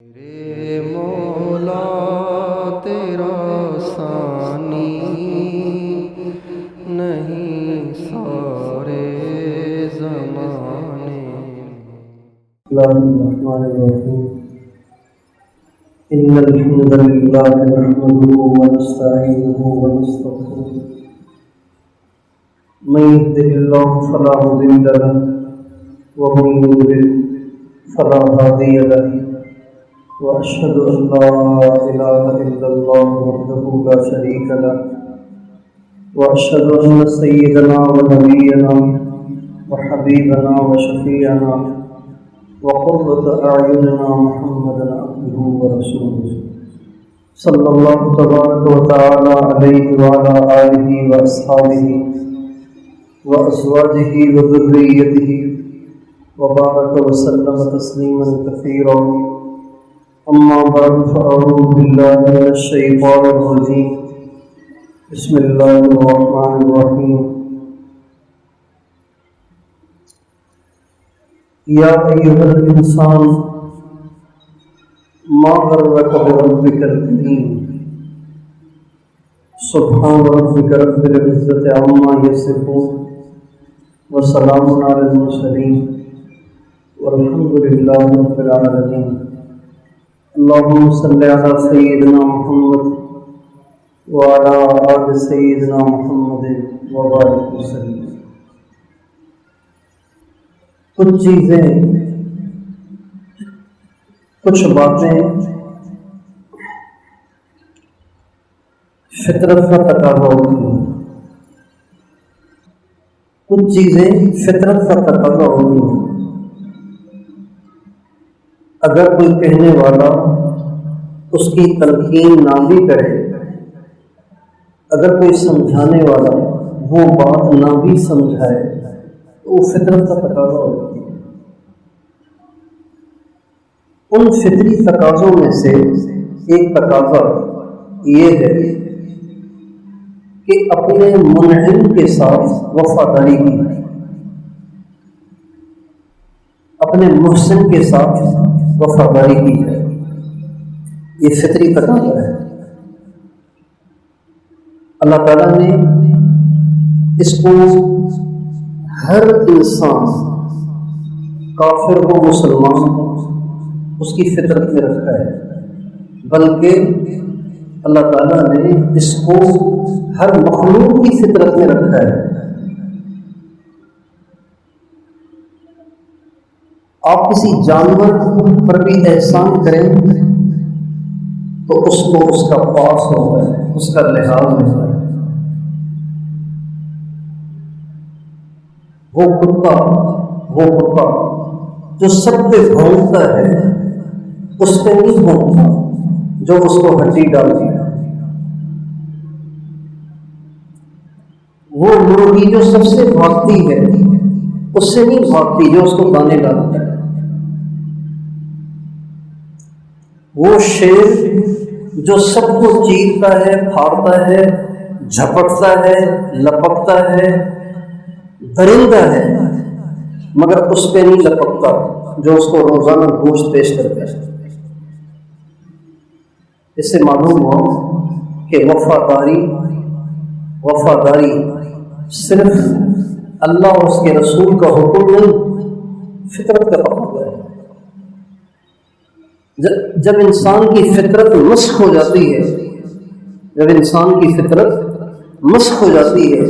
میرے مولا تیرا ثانی نہیں سارے زمانے اللہ الرحمن الرحیم ان الحمد للہ نحمده ونستعینه ونستغفره من يهده الله فلا مضل له ومن يضلل فلا هادي له وأشهد أن لا إله إلا الله وحده لا شريك له وأشهد أن سيدنا ونبينا وحبيبنا وشفيعنا وقرة أعيننا محمدا عبده ورسوله صلى الله تبارك وتعالى عليه وعلى آله وأصحابه وأزواجه وذريته وبارك وسلم تسليما كثيرا أما بعد فأعوذ بالله من الشيطان الرجيم بسم الله الرحمن الرحيم يا أيها الإنسان ما غرك بربك الكريم سبحان ربك رب العزة عما يصفون وسلام على المرسلين والحمد لله رب العالمين اللهم صل على سيدنا محمد وعلى آل سيدنا محمد وبارك وسلم۔ کچھ چیزیں، کچھ باتیں فطرت کا تقاضا ہوتی ہیں، کچھ چیزیں فطرت کا تقاضا ہوتی ہیں۔ اگر کوئی کہنے والا اس کی تلقین نہ بھی کرے، اگر کوئی سمجھانے والا وہ بات نہ بھی سمجھائے تو وہ فطرت کا تقاضا ہوتا ہے۔ ان فطری تقاضوں میں سے ایک تقاضا یہ ہے کہ اپنے منعم کے ساتھ وفاداری کی، اپنے محسن کے ساتھ وفاداری کی ہے، یہ فطری تقاضا ہے۔ اللہ تعالیٰ نے اس کو ہر انسان، کافر ہو مسلمان ہو، اس کی فطرت میں رکھا ہے، بلکہ اللہ تعالیٰ نے اس کو ہر مخلوق کی فطرت میں رکھا ہے۔ آپ کسی جانور پر بھی احسان کریں تو اس کو اس کا پاس ہوتا ہے، اس کا لحاظ ہوتا ہے۔ وہ کتا جو سب پہ بھونکتا ہے اس پہ نہیں بھونکتا جو اس کو ہڈی ڈالتی ہے۔ وہ مرغی جو سب سے بھاگتی ہے اس سے نہیں بھاگتی جو اس کو دانے ڈالتا ہے۔ وہ شیر جو سب کو چیرتا ہے، پھاڑتا ہے، جھپٹتا ہے، لپکتا ہے، درندہ ہے، مگر اس پہ نہیں لپکتا جو اس کو روزانہ گوشت پیش کرتا ہے۔ اس سے معلوم ہو کہ وفاداری صرف اللہ اور اس کے رسول کا حکم نہیں، فطرت کا تقاضا ہے۔ جب انسان کی فطرت مسخ ہو جاتی ہے،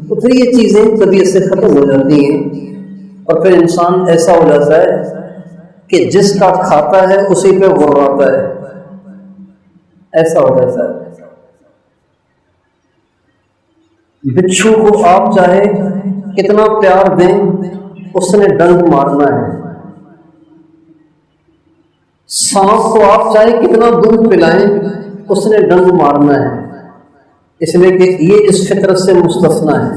تو پھر یہ چیزیں طبیعت سے ختم ہو جاتی ہیں، اور پھر انسان ایسا ہو جاتا ہے کہ جس کا کھاتا ہے اسی پہ غراتا ہے، ایسا ہو جاتا ہے۔ بچھو کو آپ چاہے کتنا پیار دیں اس نے ڈنک مارنا ہے، سانپ کو آپ چاہے کتنا دودھ پلائیں اس نے ڈنک مارنا ہے، اس لیے کہ یہ اس فطرت سے مستثنا ہے۔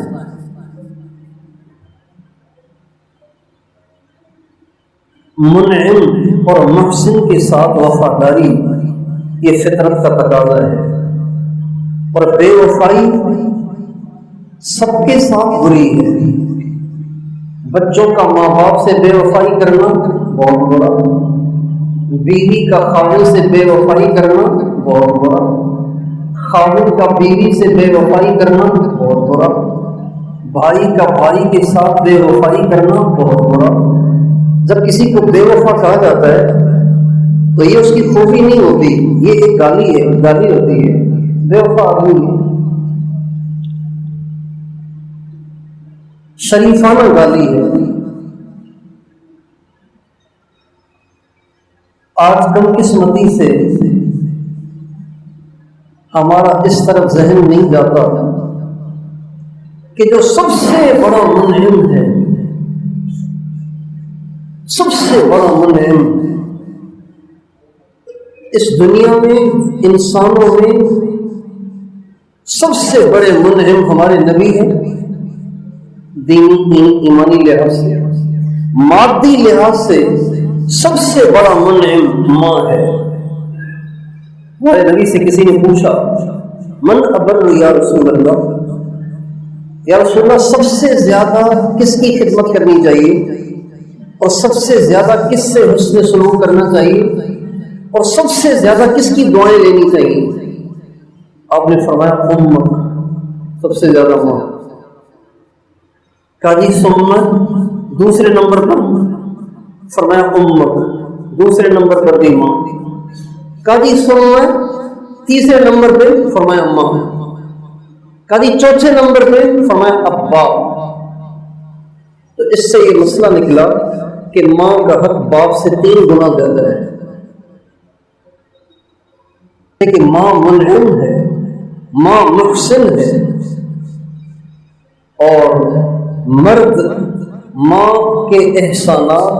منعم اور محسن کے ساتھ وفاداری یہ فطرت کا تقاضا ہے، اور بے وفائی سب کے ساتھ بری ہے۔ بچوں کا ماں باپ سے بے وفائی کرنا بہت بڑا، بیوی کا خاوند سے بے وفائی کرنا بہت برا، خاوند کا بیوی سے بے وفائی کرنا بہت برا، بھائی کا بھائی کے ساتھ بے وفائی کرنا بہت برا۔ جب کسی کو بے وفا کہا جاتا ہے تو یہ اس کی خوبی نہیں ہوتی، یہ ایک گالی ہے، گالی ہوتی ہے، بے وفا آدمی ہے، شریفانہ گالی ہے۔ آج کم قسمتی سے ہمارا اس طرف ذہن نہیں جاتا کہ جو سب سے بڑا منعم ہے، سب سے بڑا منعم اس دنیا میں، انسانوں میں سب سے بڑے منعم ہمارے نبی ہیں، دینی ایمانی لحاظ سے، مادی لحاظ سے سب سے بڑا منعم ماں ہے۔ ہمارے نبی سے کسی نے پوچھا من ابر یا رسول اللہ، یا رسول اللہ سب سے زیادہ کس کی خدمت کرنی چاہیے اور سب سے زیادہ کس سے حسن سلوک کرنا چاہیے اور سب سے زیادہ کس کی دعائیں لینی چاہیے؟ آپ نے فرمایا امک، سب سے زیادہ ماں۔ کہا جی سمت، دوسرے نمبر پر؟ فرمایا امک، دوسرے نمبر پر بھی ماں۔ کہا جی سمت، تیسرے نمبر پہ؟ فرمایا ماں۔ کہا جی چوتھے نمبر پہ؟ فرمایا ابا۔ تو اس سے یہ مسئلہ نکلا کہ ماں کا حق باپ سے 3 گنا زیادہ ہے، کہ ماں منعم ہے، ماں محسن ہے، اور مرد ماں کے احسانات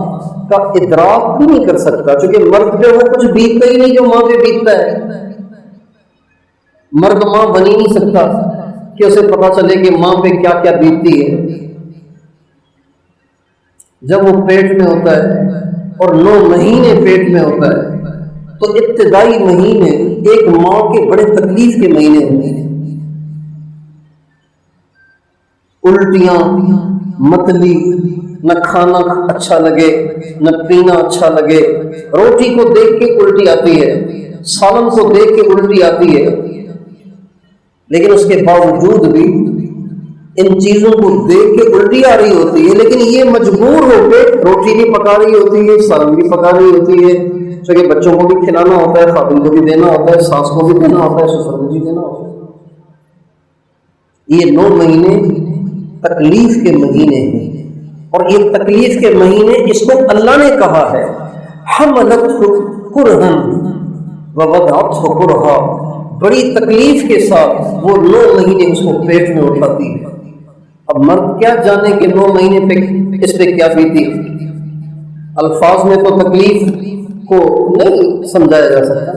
کا ادراک نہیں کر سکتا، چونکہ مرد جو ہے کچھ بیتتا ہی نہیں جو ماں پہ بیتتا ہے۔ مرد ماں بن ہی نہیں سکتا کہ اسے پتا چلے کہ ماں پہ کیا کیا بیتتی ہے۔ جب وہ پیٹ میں ہوتا ہے اور 9 مہینے پیٹ میں ہوتا ہے تو ابتدائی مہینے ایک ماں کے بڑے تکلیف کے مہینے ہوتے ہیں، الٹیاں، متلی، نہ کھانا اچھا لگے نہ پینا اچھا لگے، روٹی کو دیکھ کے الٹی آتی ہے، سالن کو دیکھ کے الٹی آتی ہے، لیکن اس کے باوجود بھی ان چیزوں کو دیکھ کے الٹی آ رہی ہوتی ہے، لیکن یہ مجبور ہو کے روٹی بھی پکا رہی ہوتی ہے، سالن بھی پکا رہی ہوتی ہے، کیونکہ بچوں کو بھی کھلانا ہوتا ہے، خاتون کو بھی دینا ہوتا ہے، ساس کو بھی دینا ہوتا ہے، سسر کو بھی دینا ہوتا ہے۔ یہ 9 مہینے تکلیف کے مہینے ہیں، اور یہ تکلیف کے مہینے اس کو اللہ نے کہا ہے حملتہ کرہن ووضعتہ کرہا، بڑی تکلیف کے ساتھ وہ 9 مہینے اس کو پیٹ میں اٹھاتی ہے۔ اب مرد کیا جانے کہ 9 مہینے پہ اس پہ کیا بیتی، الفاظ میں تو تکلیف کو نہیں سمجھایا جا سکتا۔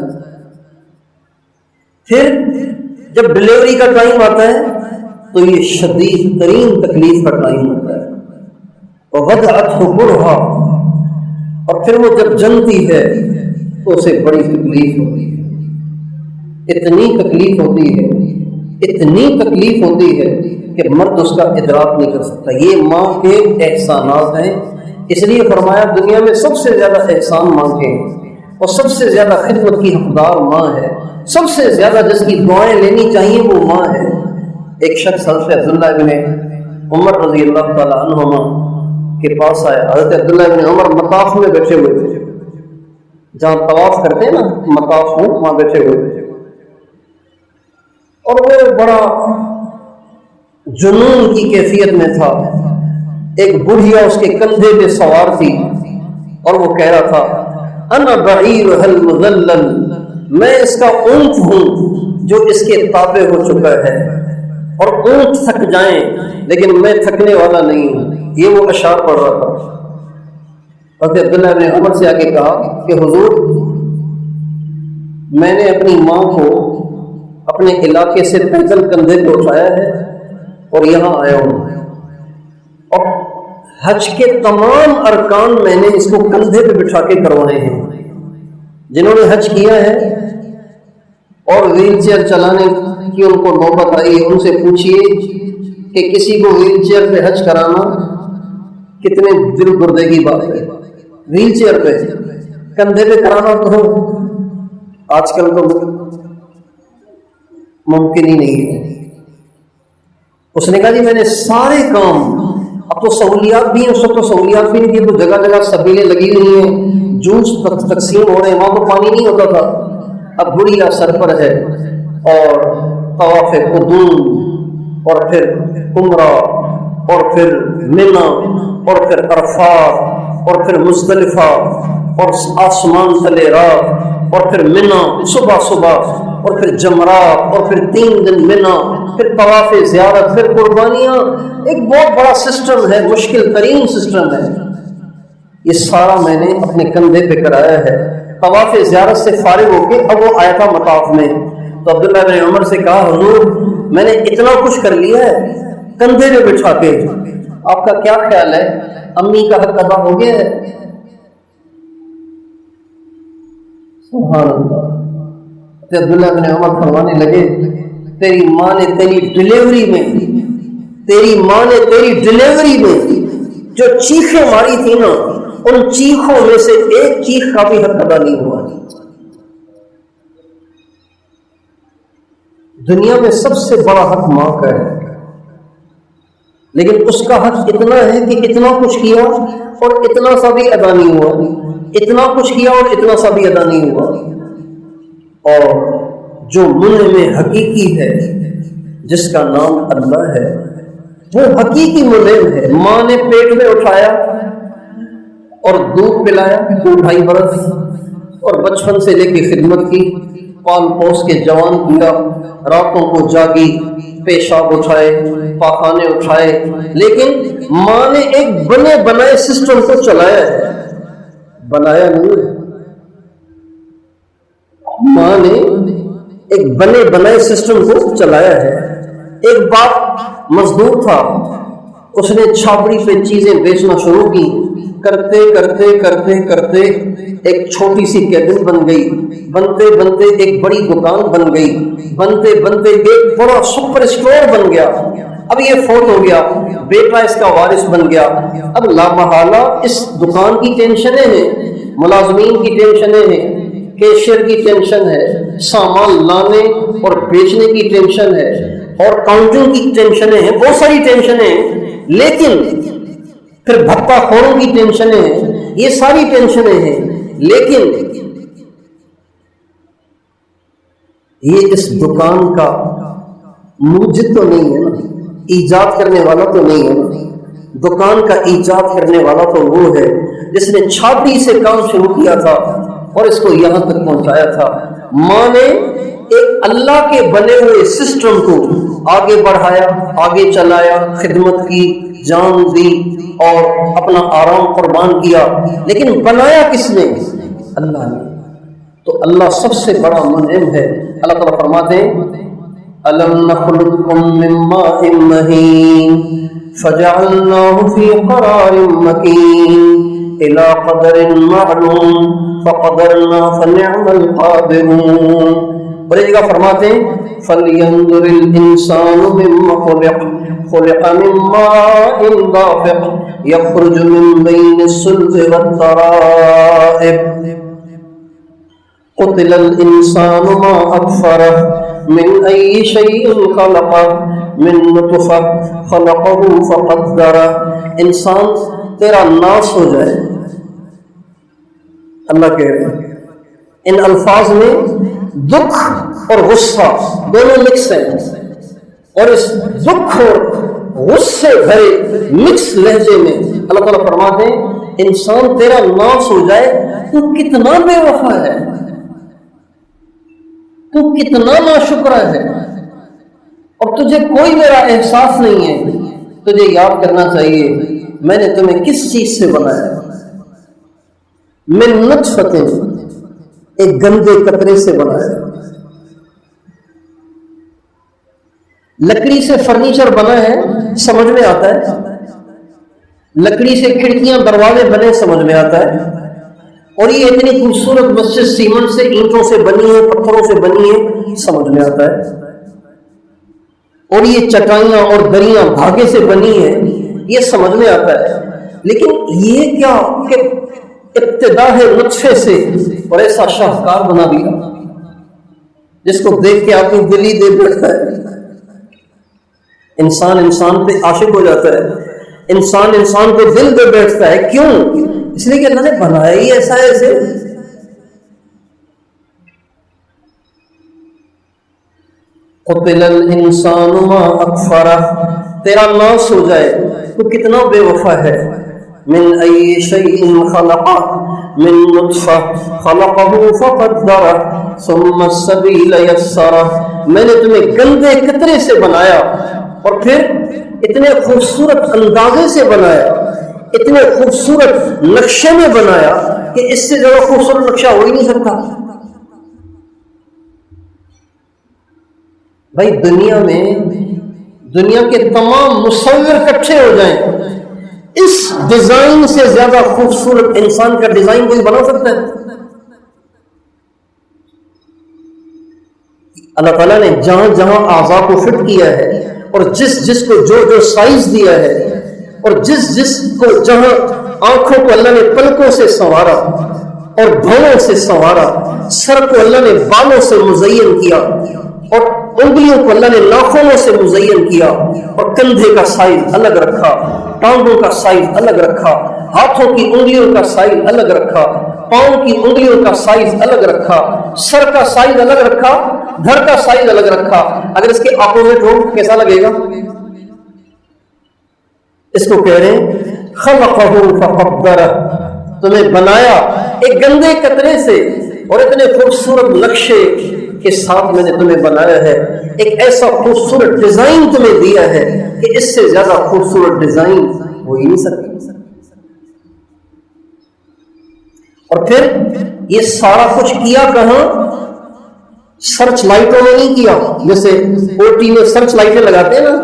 پھر جب ڈلیوری کا ٹائم آتا ہے تو یہ شدید ترین تکلیف کا ٹائم ہوتا ہے، ووضعتہ کرہا، اور پھر وہ جب جنتی ہے تو اسے بڑی تکلیف ہوتی ہے، اتنی تکلیف ہوتی ہے، اتنی تکلیف ہوتی ہے کہ مرد اس کا ادراک نہیں کر سکتا۔ یہ ماں کے احسانات ہیں، اس لیے فرمایا دنیا میں سب سے زیادہ احسان ماں کے ہیں، اور سب سے زیادہ خدمت کی حقدار ماں ہے، سب سے زیادہ جس کی دعائیں لینی چاہیے وہ ماں ہے۔ ایک شخص حضرت عبداللہ ابن عمر رضی اللہ تعالی عنہما کے پاس آیا۔ حضرت عبداللہ ابن عمر مطاف میں بیٹھے ہوئے تھے، جہاں طواف کرتے ہیں نا مطاف میں، وہاں بیٹھے ہوئے تھے، اور وہ بڑا جنون کی کیفیت میں تھا۔ ایک بڑھیا اس کے کندھے پہ سوار تھی اور وہ کہہ رہا تھا انا بعیرها المذلل، میں اس کا اونٹ ہوں جو اس کے تابع ہو چکا ہے، اور اونٹ تھک جائیں لیکن میں تھکنے والا نہیں ہوں۔ یہ وہ اشعار پڑھ رہا تھا۔ حضرت عبداللہ ابن عمر سے آگے کہا کہ حضور میں نے اپنی ماں کو اپنے علاقے سے پیدل کندھے پہ اٹھایا ہے اور یہاں آیا ہوں، اور حج کے تمام ارکان میں نے اس کو کندھے پہ بٹھا کے کروائے ہیں۔ جنہوں نے حج کیا ہے اور ویل چیئر چلانے کی ان کو نوبت آئی ہے، ان سے پوچھئے کہ کسی کو ویل چیئر پہ حج کرانا کتنے دل گردے کی بات ہے۔ ویل چیئر پہ کندھے پہ کرانا تو آج کل تو ممکن ہی نہیں ہے۔ اس نے کہا جی میں نے سارے کام، اب تو سہولیات بھی ہیں، اس وقت تو سہولیات بھی نہیں تھی، تو جگہ جگہ سبیلیں لگی ہوئی ہیں، جوس تقسیم ہو رہے ہیں، وہاں تو پانی نہیں ہوتا تھا۔ اب گڑیا سر پر ہے اور طواف قدوم اور پھر عمرہ اور پھر منا اور پھر عرفات اور پھر مزدلفہ اور آسمان تلے رات اور پھر منا صبح صبح اور پھر جمرات اور پھر 3 دن منا، پھر طواف زیارت، پھر قربانیاں۔ ایک بہت بڑا سسٹم ہے، مشکل ترین سسٹم ہے۔ یہ سارا میں نے اپنے کندھے پہ کرایا ہے۔ طواف زیارت سے فارغ ہو کے اب وہ آیا تھا مطاف میں، تو عبداللہ بن عمر سے کہا حضور میں نے اتنا کچھ کر لیا ہے کندھے پہ بٹھا کے، آپ کا کیا خیال ہے، امی کا حق ادا ہو گیا ہے؟ سبحان اللہ۔ عبداللہ بن عمر فرمانے لگے تیری ماں نے تیری ڈلیوری میں جو چیخیں ماری تھی نا، ان چیخوں میں سے ایک چیخ کا بھی حق ادا نہیں ہوا۔ دنیا میں سب سے بڑا حق ماں کا ہے، لیکن اس کا حق اتنا ہے کہ اتنا کچھ کیا اور اتنا سا بھی ادا نہیں ہوا، اتنا کچھ کیا اور اتنا سا بھی ادا نہیں ہوا۔ اور جو منعم حقیقی ہے جس کا نام اللہ ہے، وہ حقیقی منعم ہے۔ ماں نے پیٹ میں اٹھایا اور دودھ پلایا 2-2.5 برس، اور بچپن سے لے کے خدمت کی، پال پوس کے جوان کیا، راتوں کو جاگی، پیشاب اٹھائے، پاخانے اٹھائے، لیکن ماں نے ایک بنے بنائے سسٹم کو چلایا ہے، بنایا نہیں۔ ماں نے ایک بنے بنائے سسٹم کو چلایا ہے۔ ایک باپ مزدور تھا، اس نے چھاپڑی پہ چیزیں بیچنا شروع کی، کرتے کرتے کرتے کرتے ایک چھوٹی سی کیبن بن گئی، بنتے بنتے ایک بڑی دکان بن گئی، بنتے بنتے ایک بڑا سپر اسٹور بن گیا۔ اب یہ فوت ہو گیا، بیٹا اس کا وارث بن گیا۔ اب لامحالہ اس دکان کی ٹینشنیں ہیں، ملازمین کی ٹینشنیں ہیں، کیشیئر کی ٹینشن ہے، سامان لانے اور بیچنے کی ٹینشن ہے، اور کاؤنٹنگ کی ٹینشنیں ہیں، بہت ساری ٹینشنیں ہیں، لیکن پھر بھتہ خوروں کی ٹینشنیں ہیں، یہ ساری ٹینشنیں ہیں، لیکن یہ اس دکان کا موجد تو نہیں ہے نا، ایجاد کرنے والا تو نہیں ہے نا۔ دکان کا ایجاد کرنے والا تو وہ ہے جس نے چھاپی سے کام شروع کیا تھا اور اس کو یہاں تک پہنچایا تھا۔ ماں نے ایک اللہ کے بنے ہوئے سسٹم کو آگے بڑھایا، آگے چلایا، خدمت کی، جان دی اور اپنا آرام قربان کیا، لیکن بنایا کس نے؟ اللہ نے۔ تو اللہ سب سے بڑا منعم ہے۔ اللہ تعالیٰ فرماتے ہیں أَلَمْ نَخْلُقكُّم مِّن مَّاءٍ مَّهِينٍ فَجَعَلْنَاهُ فِي قَرَارٍ مَّكِينٍ إِلَىٰ قَدَرٍ مَّعْلُومٍ فَقَدَرْنَا فَنِعْمَ الْقَادِرُونَ۔ اور ایک جگہ فرماتے ہیں فَلْيَنظُرِ الْإِنسَانُ مِمَّ خُلِقَ مِن مَّاءٍ دَافِقٍ يَخْرُجُ مِن بَيْنِ الصُّلْبِ وَالتَّرَائِبِ قُتِلَ الْإِنسَانُ مَا أَكْفَرَهُ من أي شيء خلقه من نطفة خلقه فقدره۔ انسان تیرا ناس ہو جائے، اللہ کہہ رہے ہیں۔ ان الفاظ میں دکھ اور غصہ دونوں مکس ہیں، اور اس دکھ اور غصے بھرے مکس لہجے میں اللہ تعالیٰ فرماتے ہیں انسان تیرا ناس ہو جائے، تو کتنا بے وفا ہے، تو کتنا ناشکر ہے، اور تجھے کوئی میرا احساس نہیں ہے۔ تجھے یاد کرنا چاہیے میں نے تمہیں کس چیز سے بنایا، من نطفۃ، ایک گندے قطرے سے بنایا۔ لکڑی سے فرنیچر بنا ہے سمجھ میں آتا ہے، لکڑی سے کھڑکیاں دروازے بنے سمجھ میں آتا ہے، اور یہ اتنی خوبصورت مسجد سیمنٹ سے، اینٹوں سے بنی ہے، پتھروں سے بنی ہے، سمجھ میں آتا ہے، اور یہ چٹائیاں اور دریاں دھاگے سے بنی ہے، یہ سمجھ میں آتا ہے۔ لیکن یہ کیا کہ ابتدا ہے نطفے سے اور ایسا شاہکار بنا دیا جس کو دیکھ کے آپ کو دل ہی دے بیٹھتا ہے. انسان پہ عاشق ہو جاتا ہے، انسان کو دل دے بیٹھتا ہے. کیوں؟ اس لیے کہ اللہ نے بنایا ہی ایسا ہے. ایسے قتل الانسان ما اکفرہ، تیرا ناس ہو جائے تو کتنا بے وفا ہے. من ای شیء خلقہ من نطفہ خلقہ فقدرہ ثم السبیل یسرہ، میں نے تمہیں گندے قطرے سے بنایا اور پھر اتنے خوبصورت اندازے سے بنایا، اتنے خوبصورت نقشے میں بنایا کہ اس سے زیادہ خوبصورت نقشہ ہو ہی نہیں سکتا. بھائی دنیا کے تمام مصور اکٹھے ہو جائیں، اس ڈیزائن سے زیادہ خوبصورت انسان کا ڈیزائن کوئی بنا سکتا ہے؟ اللہ تعالیٰ نے جہاں جہاں اعضاء کو فٹ کیا ہے اور جس کو جو سائز دیا ہے اور جس کو جہاں آنکھوں کو اللہ نے پلکوں سے سنوارا اور بھونوں سے سنوارا، سر کو اللہ نے بالوں سے مزین کیا اور انگلیوں کو اللہ نے ناخنوں سے مزین کیا اور کندھے کا سائز الگ رکھا، ٹانگوں کا سائز الگ رکھا، ہاتھوں کی انگلیوں کا سائز الگ رکھا، پاؤں کی انگلیوں کا سائز الگ رکھا، سر کا سائز الگ رکھا، دھڑ کا سائز الگ رکھا. اگر اس کے اپوزٹ ہو کیسا لگے گا؟ اس کو کہہ رہے ہیں خلقہ فقدرہ، تمہیں بنایا ایک گندے قطرے سے اور اتنے خوبصورت نقشے کے ساتھ میں نے تمہیں بنایا ہے. ایک ایسا خوبصورت ڈیزائن تمہیں دیا ہے کہ اس سے زیادہ خوبصورت ڈیزائن ہو ہی نہیں سکتا. اور پھر یہ سارا کچھ کیا کہاں؟ سرچ لائٹوں میں نہیں کیا. جیسے او ٹی میں سرچ لائٹیں لگاتے ہیں نا،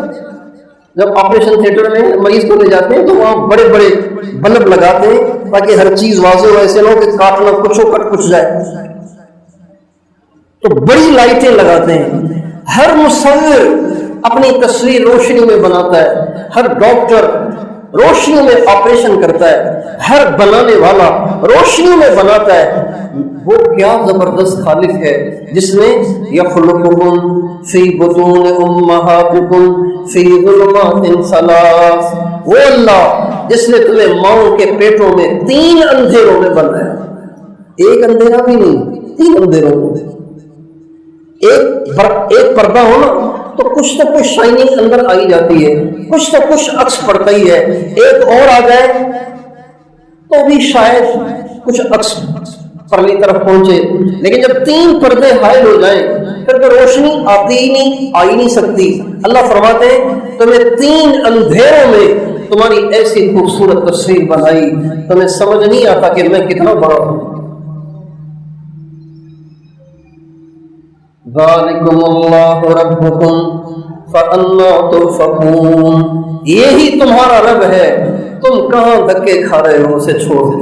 جب آپریشن تھیٹر میں مریض کو لے جاتے ہیں تو وہاں بڑے بڑے بلب لگاتے ہیں تاکہ ہر چیز واضح ہو، ایسے نہ ہو کہ کاٹنا کچھ ہو کٹ کچھ جائے. تو بڑی لائٹیں لگاتے ہیں. ہر مصور اپنی تصویر روشنی میں بناتا ہے، ہر ڈاکٹر روشنی میں آپریشن کرتا ہے، ہر بنانے والا روشنی میں بناتا ہے. وہ کیا زبردست خالق ہے جس نے یخلقکم فی بطون امہاتکم فی ظلمات ثلاث، وہ اللہ جس نے تمہیں ماؤں کے پیٹوں میں 3 اندھیروں میں بنایا. ایک اندھیرا بھی نہیں، 3 اندھیروں میں. ایک پردہ ہو نا تو کچھ تو کچھ شائننگ اندر آئی جاتی ہے، کچھ تو کچھ عکس پڑتا ہی ہے. ایک اور آ جائے تو بھی شاید کچھ عکس پرلی طرف پہنچے. لیکن جب 3 پردے حائل ہو جائیں پھر تو روشنی آتی ہی نہیں، آ ہی نہیں سکتی. اللہ فرماتے ہیں تمہیں 3 اندھیروں میں تمہاری ایسی خوبصورت تصویر بنائی، تمہیں سمجھ نہیں آتا کہ میں کتنا بڑا ہوں. ذالکم اللہ ربکم فانا تؤفکون، یہی تمہارا رب ہے، تم کہاں دھکے کھا رہے ہو اسے چھوڑ دو.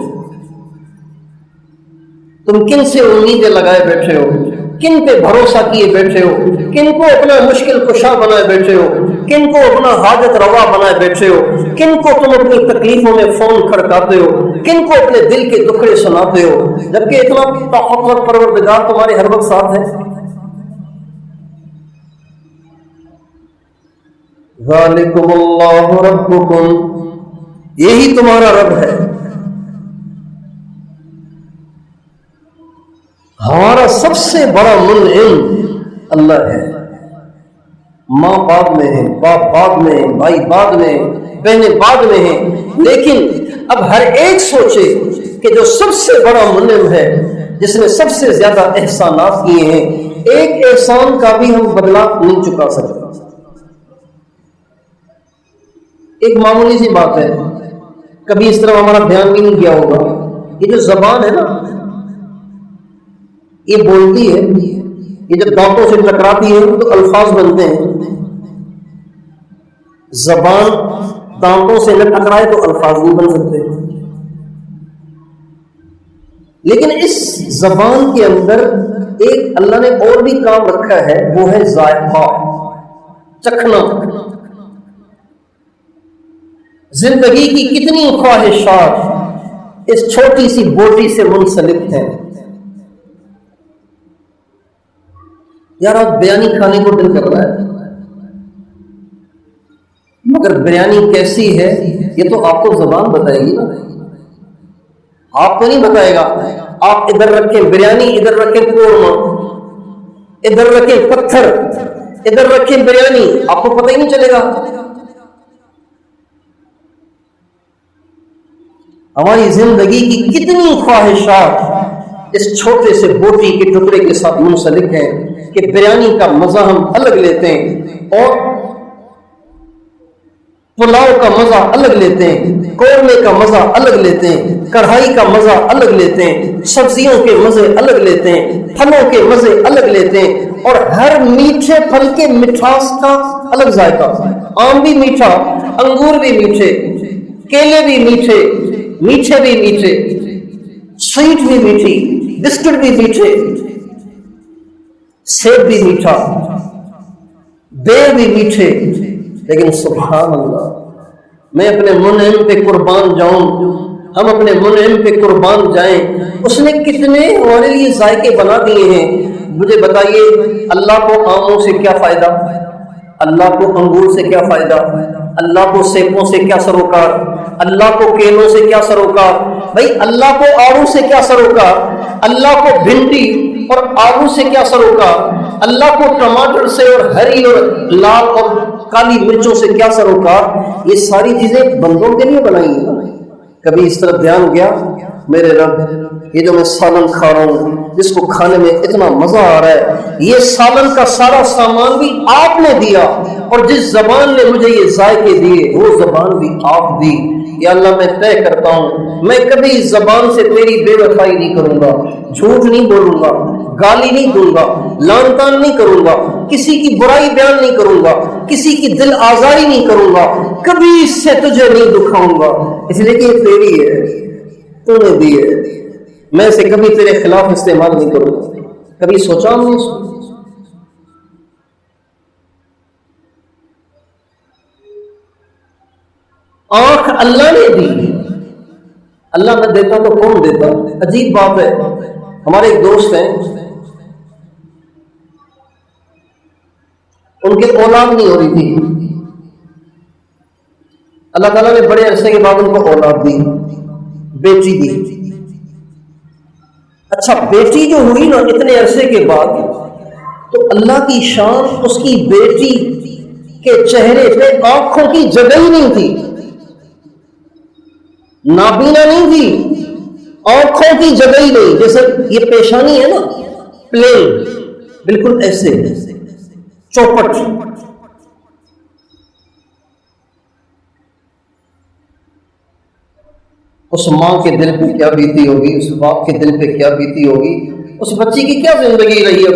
تم کن سے امیدیں لگائے بیٹھے ہو، کن پہ بھروسہ کیے بیٹھے ہو، کن کو اپنا مشکل کشا بنائے بیٹھے ہو، کن کو اپنا حاجت روا بنائے بیٹھے ہو، کن کو تم اپنی تکلیفوں میں فون کھڑکاتے ہو، کن کو اپنے دل کے دکھڑے سناتے ہو، جبکہ اتنا طاقتور پروردگار تمہارے ہر وقت ساتھ ہے. ذالکم اللہ ربکم، یہی تمہارا رب ہے. ہمارا سب سے بڑا منعم اللہ ہے. ماں بعد میں ہے، باپ بعد میں ہے، بھائی بعد میں ہے، بہنیں بعد میں ہیں. لیکن اب ہر ایک سوچے کہ جو سب سے بڑا منعم ہے، جس نے سب سے زیادہ احسانات کیے ہیں، ایک احسان کا بھی ہم بدلہ نہیں چکا سکتے. ایک معمولی سی بات ہے، کبھی اس طرح ہمارا دھیان بھی نہیں کیا ہوگا. یہ جو زبان ہے نا، یہ بولتی ہے، یہ جب دانتوں سے ٹکراتی ہے تو الفاظ بنتے ہیں. زبان دانتوں سے نہ ٹکرائے تو الفاظ نہیں بن سکتے. لیکن اس زبان کے اندر ایک اللہ نے اور بھی کام رکھا ہے، وہ ہے ذائقہ، چکھنا. زندگی کی کتنی خواہشات اس چھوٹی سی بوٹی سے منسلک ہیں. یار آج بریانی کھانے کو دل کر رہا ہے، مگر بریانی کیسی ہے یہ تو آپ کو زبان بتائے گی نا، آپ کو نہیں بتائے گا. آپ ادھر رکھیں بریانی، ادھر رکھیں قورمہ، ادھر رکھیں پتھر، ادھر رکھیں بریانی، آپ کو پتہ ہی نہیں چلے گا. ہماری زندگی کی کتنی خواہشات اس چھوٹے سے بوٹی کے ٹکڑے کے ساتھ منسلک ہیں کہ بریانی کا مزہ ہم الگ لیتے ہیں، اور پلاؤ کا مزہ الگ لیتے ہیں، قورمے کا مزہ الگ لیتے ہیں، کڑھائی کا مزہ الگ لیتے ہیں، سبزیوں کے مزے الگ لیتے ہیں، پھلوں کے مزے الگ لیتے ہیں، اور ہر میٹھے پھل کے مٹھاس کا الگ ذائقہ. آم بھی میٹھا، انگور بھی میٹھے، کیلے بھی میٹھے، میٹھے بھی میٹھے، سویٹ بھی میٹھی، بسکٹ بھی میٹھے، سیب بھی میٹھا، بیر بھی میٹھے. لیکن سبحان اللہ، میں اپنے منعم پہ قربان جاؤں، ہم اپنے منعم پہ قربان جائیں. اس نے کتنے ہمارے لیے ذائقے بنا دیے ہیں. مجھے بتائیے، اللہ کو آموں سے کیا فائدہ؟ اللہ کو انگور سے کیا فائدہ؟ اللہ کو سیبوں سے کیا سروکار؟ اللہ کو کیلوں سے کیا سروکار؟ بھائی اللہ کو آڑو سے کیا سروکار؟ اللہ کو بھنڈی اور آلو سے کیا سروکار؟ اللہ کو ٹماٹر سے اور ہری اور لال اور کالی مرچوں سے کیا سروکار؟ یہ ساری چیزیں بندوں کے لیے بنائی ہیں. کبھی اس طرف دھیان گیا؟ میرے رب، یہ جو میں سالن کھا رہا ہوں، جس کو کھانے میں اتنا مزہ آ رہا ہے، یہ سالن کا سارا سامان بھی آپ نے دیا، اور جس زبان نے مجھے یہ ذائقے دیے وہ زبان بھی آپ دی. یا اللہ میں طے کرتا ہوں، میں کبھی زبان سے تیری بے وفائی نہیں کروں گا، جھوٹ نہیں بولوں گا، گالی نہیں دوں گا، لان تان نہیں کروں گا، کسی کی برائی بیان نہیں کروں گا، کسی کی دل آزاری نہیں کروں گا، کبھی اس سے تجھے نہیں دکھاؤں گا، اس لیے کہ یہ تیری ہے، تو نے دی ہے. میں اسے کبھی تیرے خلاف استعمال نہیں کروں گا. کبھی سوچا ہم نے؟ آنکھ اللہ نے دی، اللہ نہ دیتا تو کون دیتا؟ عجیب بات ہے. ہمارے ایک دوست ہیں، ان کے اولاد نہیں ہو رہی تھی، اللہ تعالیٰ نے بڑے عرصے کے بعد ان کو اولاد دی، بیٹی دی. اچھا بیٹی جو ہوئی نا اتنے عرصے کے بعد، تو اللہ کی شان، اس کی بیٹی کے چہرے پہ آنکھوں کی جگہ ہی نہیں تھی، نابینا نہیں تھی، آنکھوں کی جگہ ہی نہیں. جیسے یہ پیشانی ہے نا پلین، بالکل ایسے چوپٹ. اس ماں کے دل پہ کیا بیتی ہوگی، اس باپ کے دل پہ کیا بیتی ہوگی، اس بچی کی کیا زندگی رہی اب.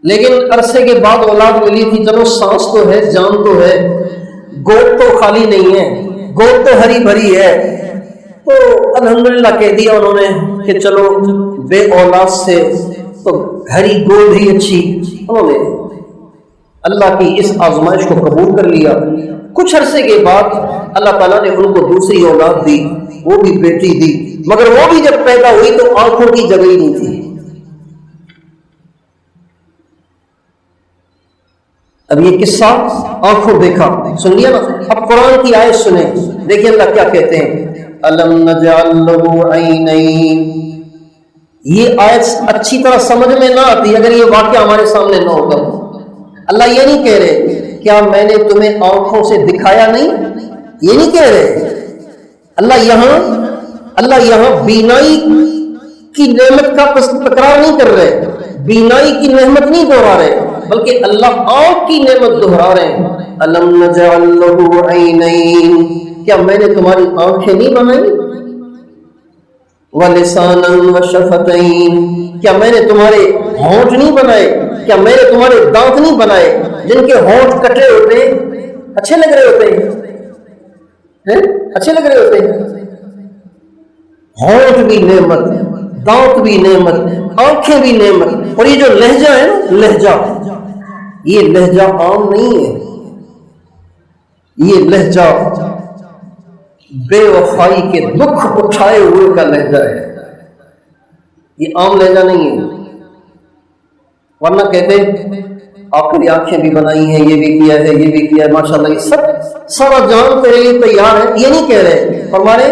لیکن عرصے کے بعد اولاد ملی تھی، چلو سانس تو ہے، جان تو ہے، گود تو خالی نہیں ہے، گود تو ہری بھری ہے. تو الحمدللہ کہہ دیا انہوں نے کہ چلو بے اولاد سے تو ہری گود ہی اچھی. انہوں نے اللہ کی اس آزمائش کو قبول کر لیا. کچھ عرصے کے بعد اللہ تعالیٰ نے ان کو دوسری اولاد دی، وہ بھی بیٹی دی، مگر وہ بھی جب پیدا ہوئی تو آنکھوں کی جگہ ہی نہیں تھی. اب یہ قصہ آنکھوں دیکھا، سن لیا نا. اب قرآن کی آیت سنیں، دیکھیں اللہ کیا کہتے ہیں. الم نجعل له عینین. یہ آیت اچھی طرح سمجھ میں نہ آتی اگر یہ واقعہ ہمارے سامنے نہ ہوتا. اللہ یہ نہیں کہہ رہے کیا میں نے تمہیں آنکھوں سے دکھایا نہیں، یہ نہیں کہہ رہے. اللہ یہاں بینائی کی نعمت کا تکرار نہیں کر رہے، بینائی کی نعمت نہیں دہرا رہے، بلکہ اللہ آنکھ کی نعمت دہرا رہے ہیں. الم نجعل له عینین. کیا میں نے تمہاری آنکھیں نہیں بنائی؟ وَلِسَانًا وَشَفَتَيْن. کیا میں نے تمہارے ہونٹ نہیں بنائے؟ کیا میں نے تمہارے دانت نہیں بنائے جن کے ہونٹ کٹے ہوتے ہیں، اچھے لگ رہے ہوتے ہیں، اچھے لگ رہے ہوتے ہیں. ہونٹ بھی نعمت، دانت بھی نعمت، آنکھیں بھی نعمت. اور یہ جو لہجہ ہے نا، لہجہ، یہ لہجہ عام نہیں ہے. یہ لہجہ بے وفائی کے دکھ اٹھائے ہوئے کا لہجہ ہے، یہ عام لہجہ نہیں ہے۔ ورنہ کہتے آپ کی آنکھیں بھی بنائی ہیں، یہ بھی کیا ہے، یہ بھی کیا ہے، ماشاءاللہ یہ سب سارا جان تیرے لیے تیار ہے، یہ نہیں کہہ رہے، فرما رہے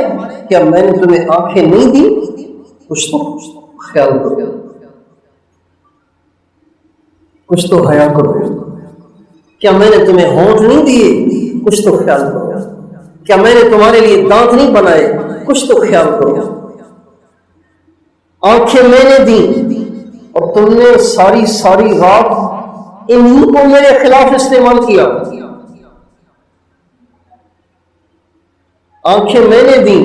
کیا میں نے تمہیں آنکھیں نہیں دی؟ کچھ تو خیال کرو، کچھ تو حیا کرو۔ کیا میں نے تمہیں ہونٹ نہیں دیے؟ کچھ تو خیال کرو۔ کیا میں نے تمہارے لیے دانت نہیں بنائے؟ کچھ تو خیال کرو۔ آنکھیں میں نے دی اور تم نے ساری ساری رات انہی کو میرے خلاف استعمال کیا۔ آنکھیں میں نے دی،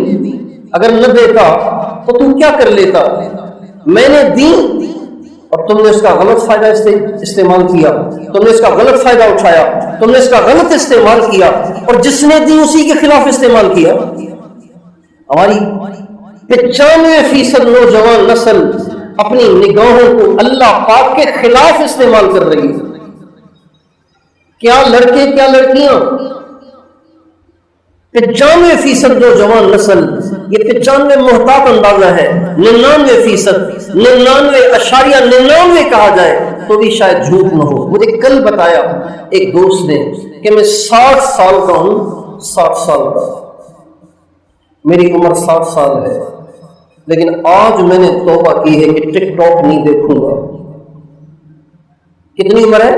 اگر نہ دیتا تو تم کیا کر لیتا؟ میں نے دی اور تم نے اس کا غلط فائدہ استعمال کیا، تم نے اس کا غلط فائدہ اٹھایا، تم نے اس کا غلط استعمال کیا، اور جس نے دی اسی کے خلاف استعمال کیا۔ ہماری 95% نوجوان نسل اپنی نگاہوں کو اللہ پاک کے خلاف استعمال کر رہی ہے۔ کیا لڑکے کیا لڑکیاں، 95% نوجوان نسل، یہ 95 محتاط اندازہ ہے، 99%، 99.99 کہا جائے تو بھی شاید جھوٹ نہ ہو۔ مجھے کل بتایا ایک دوست نے کہ میں 60 سال کا ہوں، 60 سال کا، میری عمر 60 سال ہے، لیکن آج میں نے توبہ کی ہے کہ ٹک ٹاک نہیں دیکھوں گا۔ کتنی عمر ہے؟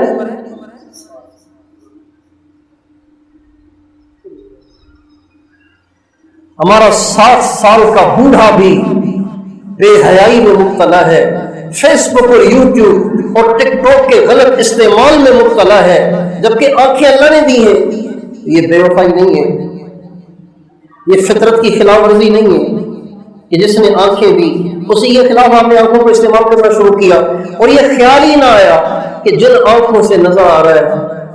ہمارا 60 سال کا بوڑھا بھی بے حیائی میں مبتلا ہے، فیس بک اور یوٹیوب اور ٹک ٹاک کے غلط استعمال میں مبتلا ہے، جبکہ آنکھیں اللہ نے دی ہیں۔ یہ بے وفائی نہیں ہے، یہ فطرت کی خلاف ورزی نہیں ہے کہ جس نے آنکھیں دی اسی کے خلاف آپ نے آنکھوں کو استعمال کرنا شروع کیا، اور یہ خیال ہی نہ آیا کہ جن آنکھوں سے نظر آ رہا ہے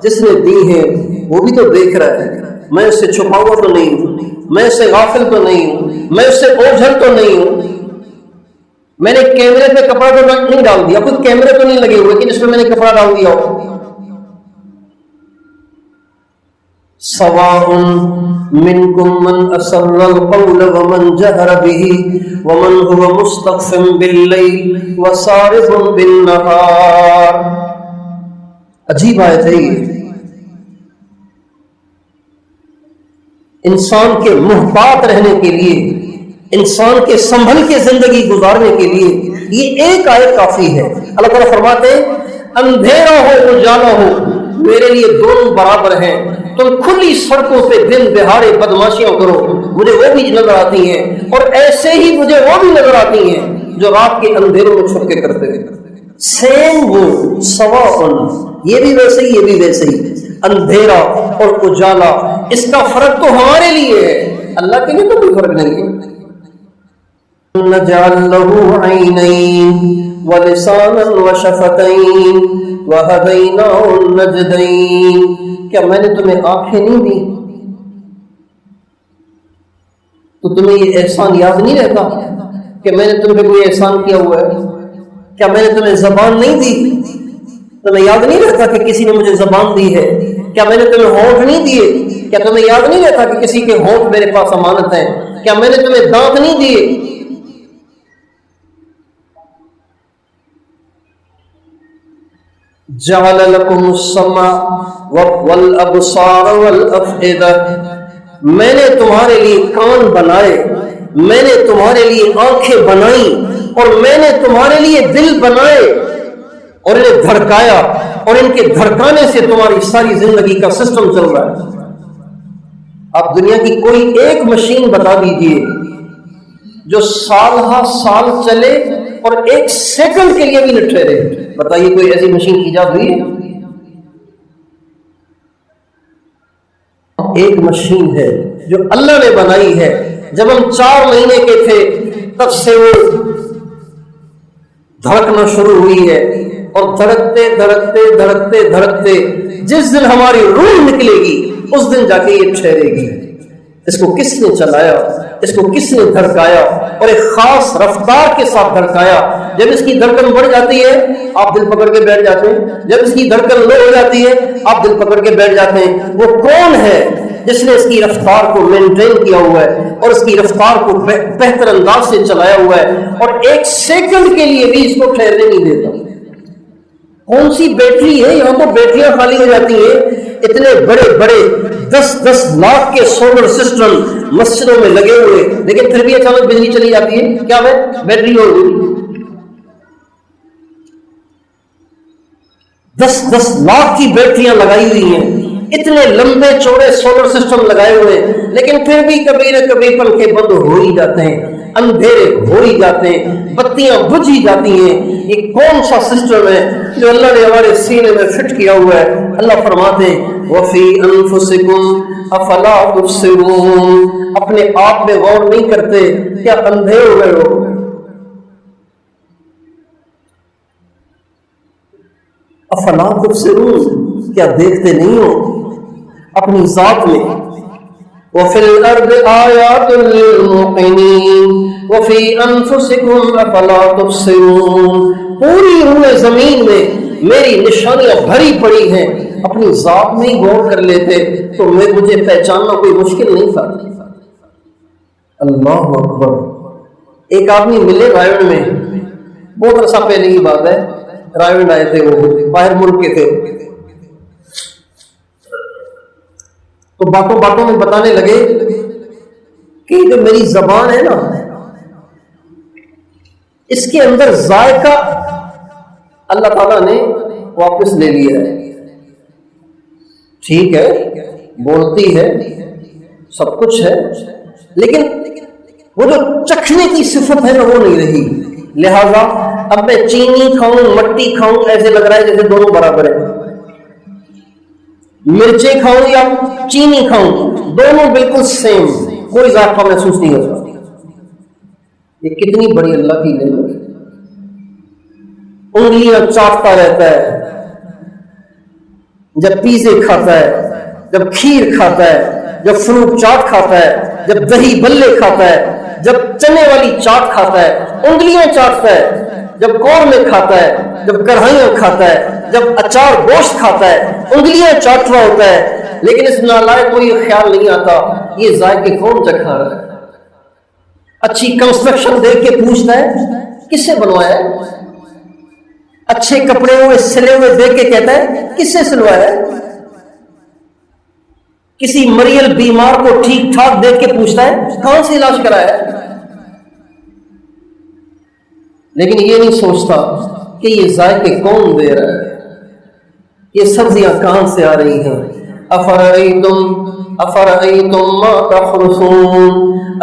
جس نے دی ہے وہ بھی تو دیکھ رہا ہے، میں اس سے چھپا ہوا تو نہیں ہوں، میں اس سے غافل تو نہیں ہوں، میں اس سے اوجھل تو نہیں ہوں۔ میں نے کیمرے پہ کپڑا تو نہیں ڈال دیا، کوئی کیمرے تو نہیں لگے ہوئے کہ جس میں نے کپڑا ڈال دیا ہو۔ سواء منکم من اسر القول ومن جہر به ومن هو مستخف باللیل وسارب بالنہار۔ عجیب آیت ہے یہ، انسان کے محتاط رہنے کے لیے، انسان کے سنبھل کے زندگی گزارنے کے لیے یہ ایک آیت کافی ہے۔ اللہ تعالیٰ فرماتے ہیں اندھیرا ہو اجالا ہو میرے لیے دونوں برابر ہیں، تم کھلی سڑکوں پہ دن دہاڑے بدماشیاں کرو، مجھے وہ بھی نظر آتی ہیں، اور ایسے ہی مجھے وہ بھی نظر آتی ہیں جو رات کے اندھیروں میں چھپ کے کرتے ہیں۔ سیم وہ سواء، یہ بھی ویسے ہی، یہ بھی ویسے ہی، اندھیرا اور اجالا، اس کا فرق تو ہمارے لیے ہے، اللہ کے لیے تو کوئی فرق نہیں ہے۔ نجعل له عینین ولسانا وشفتین وہدیناہ النجدین۔ کیا میں نے تمہیں آنکھیں نہیں دی تو تمہیں یہ احسان یاد نہیں رہتا کہ میں نے تم پہ کوئی احسان کیا ہوا ہے؟ کیا میں نے تمہیں زبان نہیں دی، تمہیں یاد نہیں رہتا کہ کسی نے مجھے زبان دی ہے؟ کیا میں نے تمہیں ہونٹ نہیں دیے، کیا تمہیں یاد نہیں رہتا کہ کسی کے ہونٹ میرے پاس امانت ہیں؟ کیا میں نے تمہیں دانت نہیں دیے؟ جعل لکم السمع والابصار والافئدہ، میں نے تمہارے لیے کان بنائے، میں نے تمہارے لیے آنکھیں بنائی، اور میں نے تمہارے لیے دل بنائے اور انہیں دھڑکایا، اور ان کے دھڑکانے سے تمہاری ساری زندگی کا سسٹم چل رہا ہے۔ آپ دنیا کی کوئی ایک مشین بتا دیجئے جو سال ہا سال چلے اور ایک سیکنڈ کے لیے بھی نہ ٹھہرے، بتائیے کوئی ایسی مشین ایجاد ہوئی ہے؟ ایک مشین ہے جو اللہ نے بنائی ہے، جب ہم 4 مہینے کے تھے تب سے وہ دھڑکنا شروع ہوئی ہے، اور دھڑکتے دھڑکتے دھڑکتے دھڑکتے جس دن ہماری روح نکلے گی اس دن جا کے یہ ٹھہرے گی۔ اس کو کس نے چلایا، اس کو کس نے دھڑکایا، اور ایک خاص رفتار کے ساتھ دھڑکایا۔ جب اس کی دھڑکن بڑھ جاتی ہے آپ دل پکڑ کے بیٹھ جاتے ہیں، جب اس کی دھڑکن لو ہو جاتی ہے آپ دل پکڑ کے بیٹھ جاتے ہیں۔ وہ کون ہے جس نے اس کی رفتار کو مینٹین کیا ہوا ہے اور اس کی رفتار کو بہتر انداز سے چلایا ہوا ہے اور ایک سیکنڈ کے لیے بھی اس کو ٹھہرنے نہیں دیتا. کون سی بیٹری ہے؟ یہاں تو بیٹریاں خالی ہو جاتی ہیں. اتنے بڑے بڑے 10-10 لاکھ کے سولر سسٹم مسجدوں میں لگے ہوئے، لیکن پھر بھی اچانک بجلی چلی جاتی ہے. کیا ہے؟ بیٹری ہو گئی. 10-10 لاکھ کی بیٹریاں لگائی ہوئی ہیں، اتنے لمبے چوڑے سولر سسٹم لگائے ہوئے، لیکن پھر بھی کبھی نہ کبھی پنکھے بند ہو ہی جاتے ہیں، اندھیرے ہو ہی جاتے ہیں، بتیاں بجھ ہی جاتی ہیں. یہ کون سا سسٹم ہے جو اللہ نے ہمارے سینے میں فٹ کیا ہوا ہے؟ اللہ فرماتے ہیں وَفِي أَنفُسِكُمْ أَفَلَا تُبْصِرُونَ. اپنے آپ میں غور نہیں کرتے؟ کیا اندھے ہو گئے ہو؟ افلا تبصرون، کیا دیکھتے نہیں ہو اپنی ذات میں؟ وفی الارض آیات للموقنین وفی انفسکم افلا تبصرون. پوری روئے زمین میں میری نشانیاں بھری پڑی ہیں، اپنی ذات میں ہی غور کر لیتے تو مجھے پہچاننا کوئی مشکل نہیں تھا. اللہ اکبر. ایک آدمی ملے رائے میں، بہت عرصہ پہلے کی بات ہے، رائے آئے تھے، وہ باہر ملک کے تھے، تو باتوں باتوں میں بتانے لگے کہ جو میری زبان ہے نا، اس کے اندر ذائقہ اللہ تعالیٰ نے واپس لے لیا ہے. ٹھیک ہے، بولتی ہے، سب کچھ ہے، لیکن وہ جو چکھنے کی صفت ہے نا وہ نہیں رہی. لہذا اب میں چینی کھاؤں مٹی کھاؤں ایسے لگ رہا ہے جیسے دونوں برابر ہیں. مرچیں کھاؤں یا چینی کھاؤں دونوں بالکل سیم، کوئی ذائقہ محسوس نہیں ہوتا. یہ کتنی بڑی اللہ کی نعمت ہے. انگلیاں چاٹتا رہتا ہے جب پیزے کھاتا ہے، جب کھیر کھاتا ہے، جب فروٹ چاٹ کھاتا ہے، جب دہی بلے کھاتا ہے، جب چنے والی چاٹ کھاتا ہے انگلیاں چاٹتا ہے، جب قورمے کھاتا ہے، جب کڑھائیاں کھاتا ہے، جب اچار گوشت کھاتا ہے انگلیاں چاٹ رہا ہوتا ہے. لیکن اس نالائق کو یہ خیال نہیں آتا یہ ذائقے کون چکھا رہا ہے. اچھی کنسٹرکشن دیکھ کے پوچھتا ہے کس سے بنوایا ہے؟ اچھے کپڑے ہوئے سلے ہوئے دیکھ کے کہتا ہے کس سے سلوایا ہے؟ کسی مریل بیمار کو ٹھیک ٹھاک دیکھ کے پوچھتا ہے کہاں سے علاج کرایا ہے؟ لیکن یہ نہیں سوچتا کہ یہ ذائقے کون دے رہا ہے، یہ سبزیاں کہاں سے آ رہی ہیں. افرأیتم ما تحرثون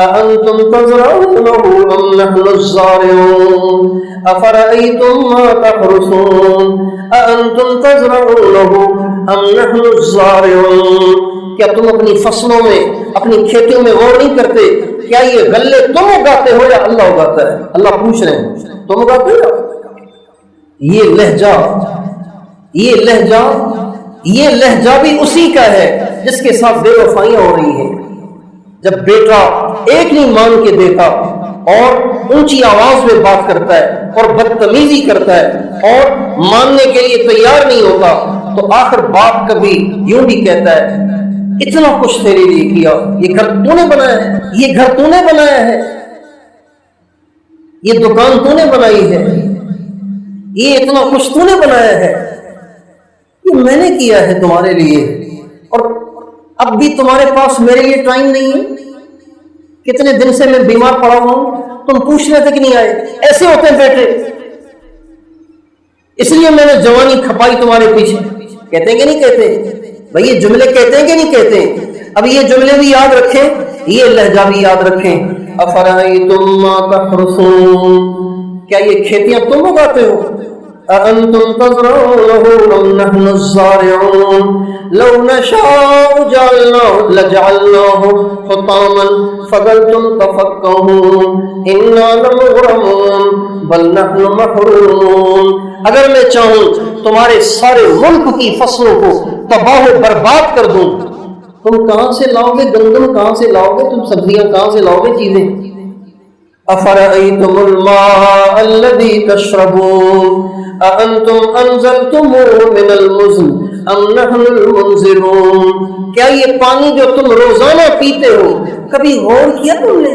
اانتم تزرعونه ام نحن الزارعون. افرأیتم ما تحرثون اانتم تزرعونه ام نحن الزارعون. کیا تم اپنی فصلوں میں اپنی کھیتوں میں غور نہیں کرتے؟ کیا یہ غلے تم اگاتے ہو یا اللہ اگاتا ہے؟ اللہ پوچھ رہے ہیں تم اگاتے ہو؟ یہ لہجہ بھی اسی کا ہے جس کے ساتھ بے وفائیاں ہو رہی ہیں. جب بیٹا ایک نہیں مان کے دیتا اور اونچی آواز میں بات کرتا ہے اور بدتمیزی کرتا ہے اور ماننے کے لیے تیار نہیں ہوتا تو آخر باپ کبھی یوں بھی کہتا ہے اتنا کچھ تیرے لیے کیا، یہ گھر تو نے بنایا ہے، یہ گھر تو نے بنایا ہے، یہ دکان تو نے بنائی ہے، یہ اتنا کچھ تو نے بنایا ہے، یہ میں نے کیا ہے تمہارے لیے، اور اب بھی تمہارے پاس میرے لیے ٹائم نہیں ہے. کتنے دن سے میں بیمار پڑا ہوا ہوں، تم پوچھنے تک نہیں آئے. ایسے ہوتے ہیں بیٹے، اس لیے میں نے جوانی کھپائی تمہارے پیچھے. کہتے ہیں کہ نہیں کہتے بھائی؟ یہ جملے کہتے ہیں کہ نہیں کہتے؟ اب یہ جملے بھی یاد رکھیں، یہ لہجہ بھی یاد رکھیں. افرأیتم ما تحرثون، کیا یہ کھیتیاں تم اگاتے ہو؟ أأنتم تزرعونه أم نحن الزارعون لو نشاء لجعلناه حطاما فظلتم تفكهون إنا لمغرمون بل نحن محرومون. اگر میں چاہوں تمہارے سارے ملک کی فصلوں کو تباہ و برباد کر دوں، تم کہاں سے لاؤ گے؟ گندم کہاں سے لاؤ گے؟ تم سبزیاں کہاں سے لاؤ گے؟ چیزیں أفرأيتم الماء الذي تشربون أأنتم أنزلتموه من المزن أم نحن المنزلون؟ کیا یہ پانی جو تم روزانہ پیتے ہو کبھی غور کیا تم نے؟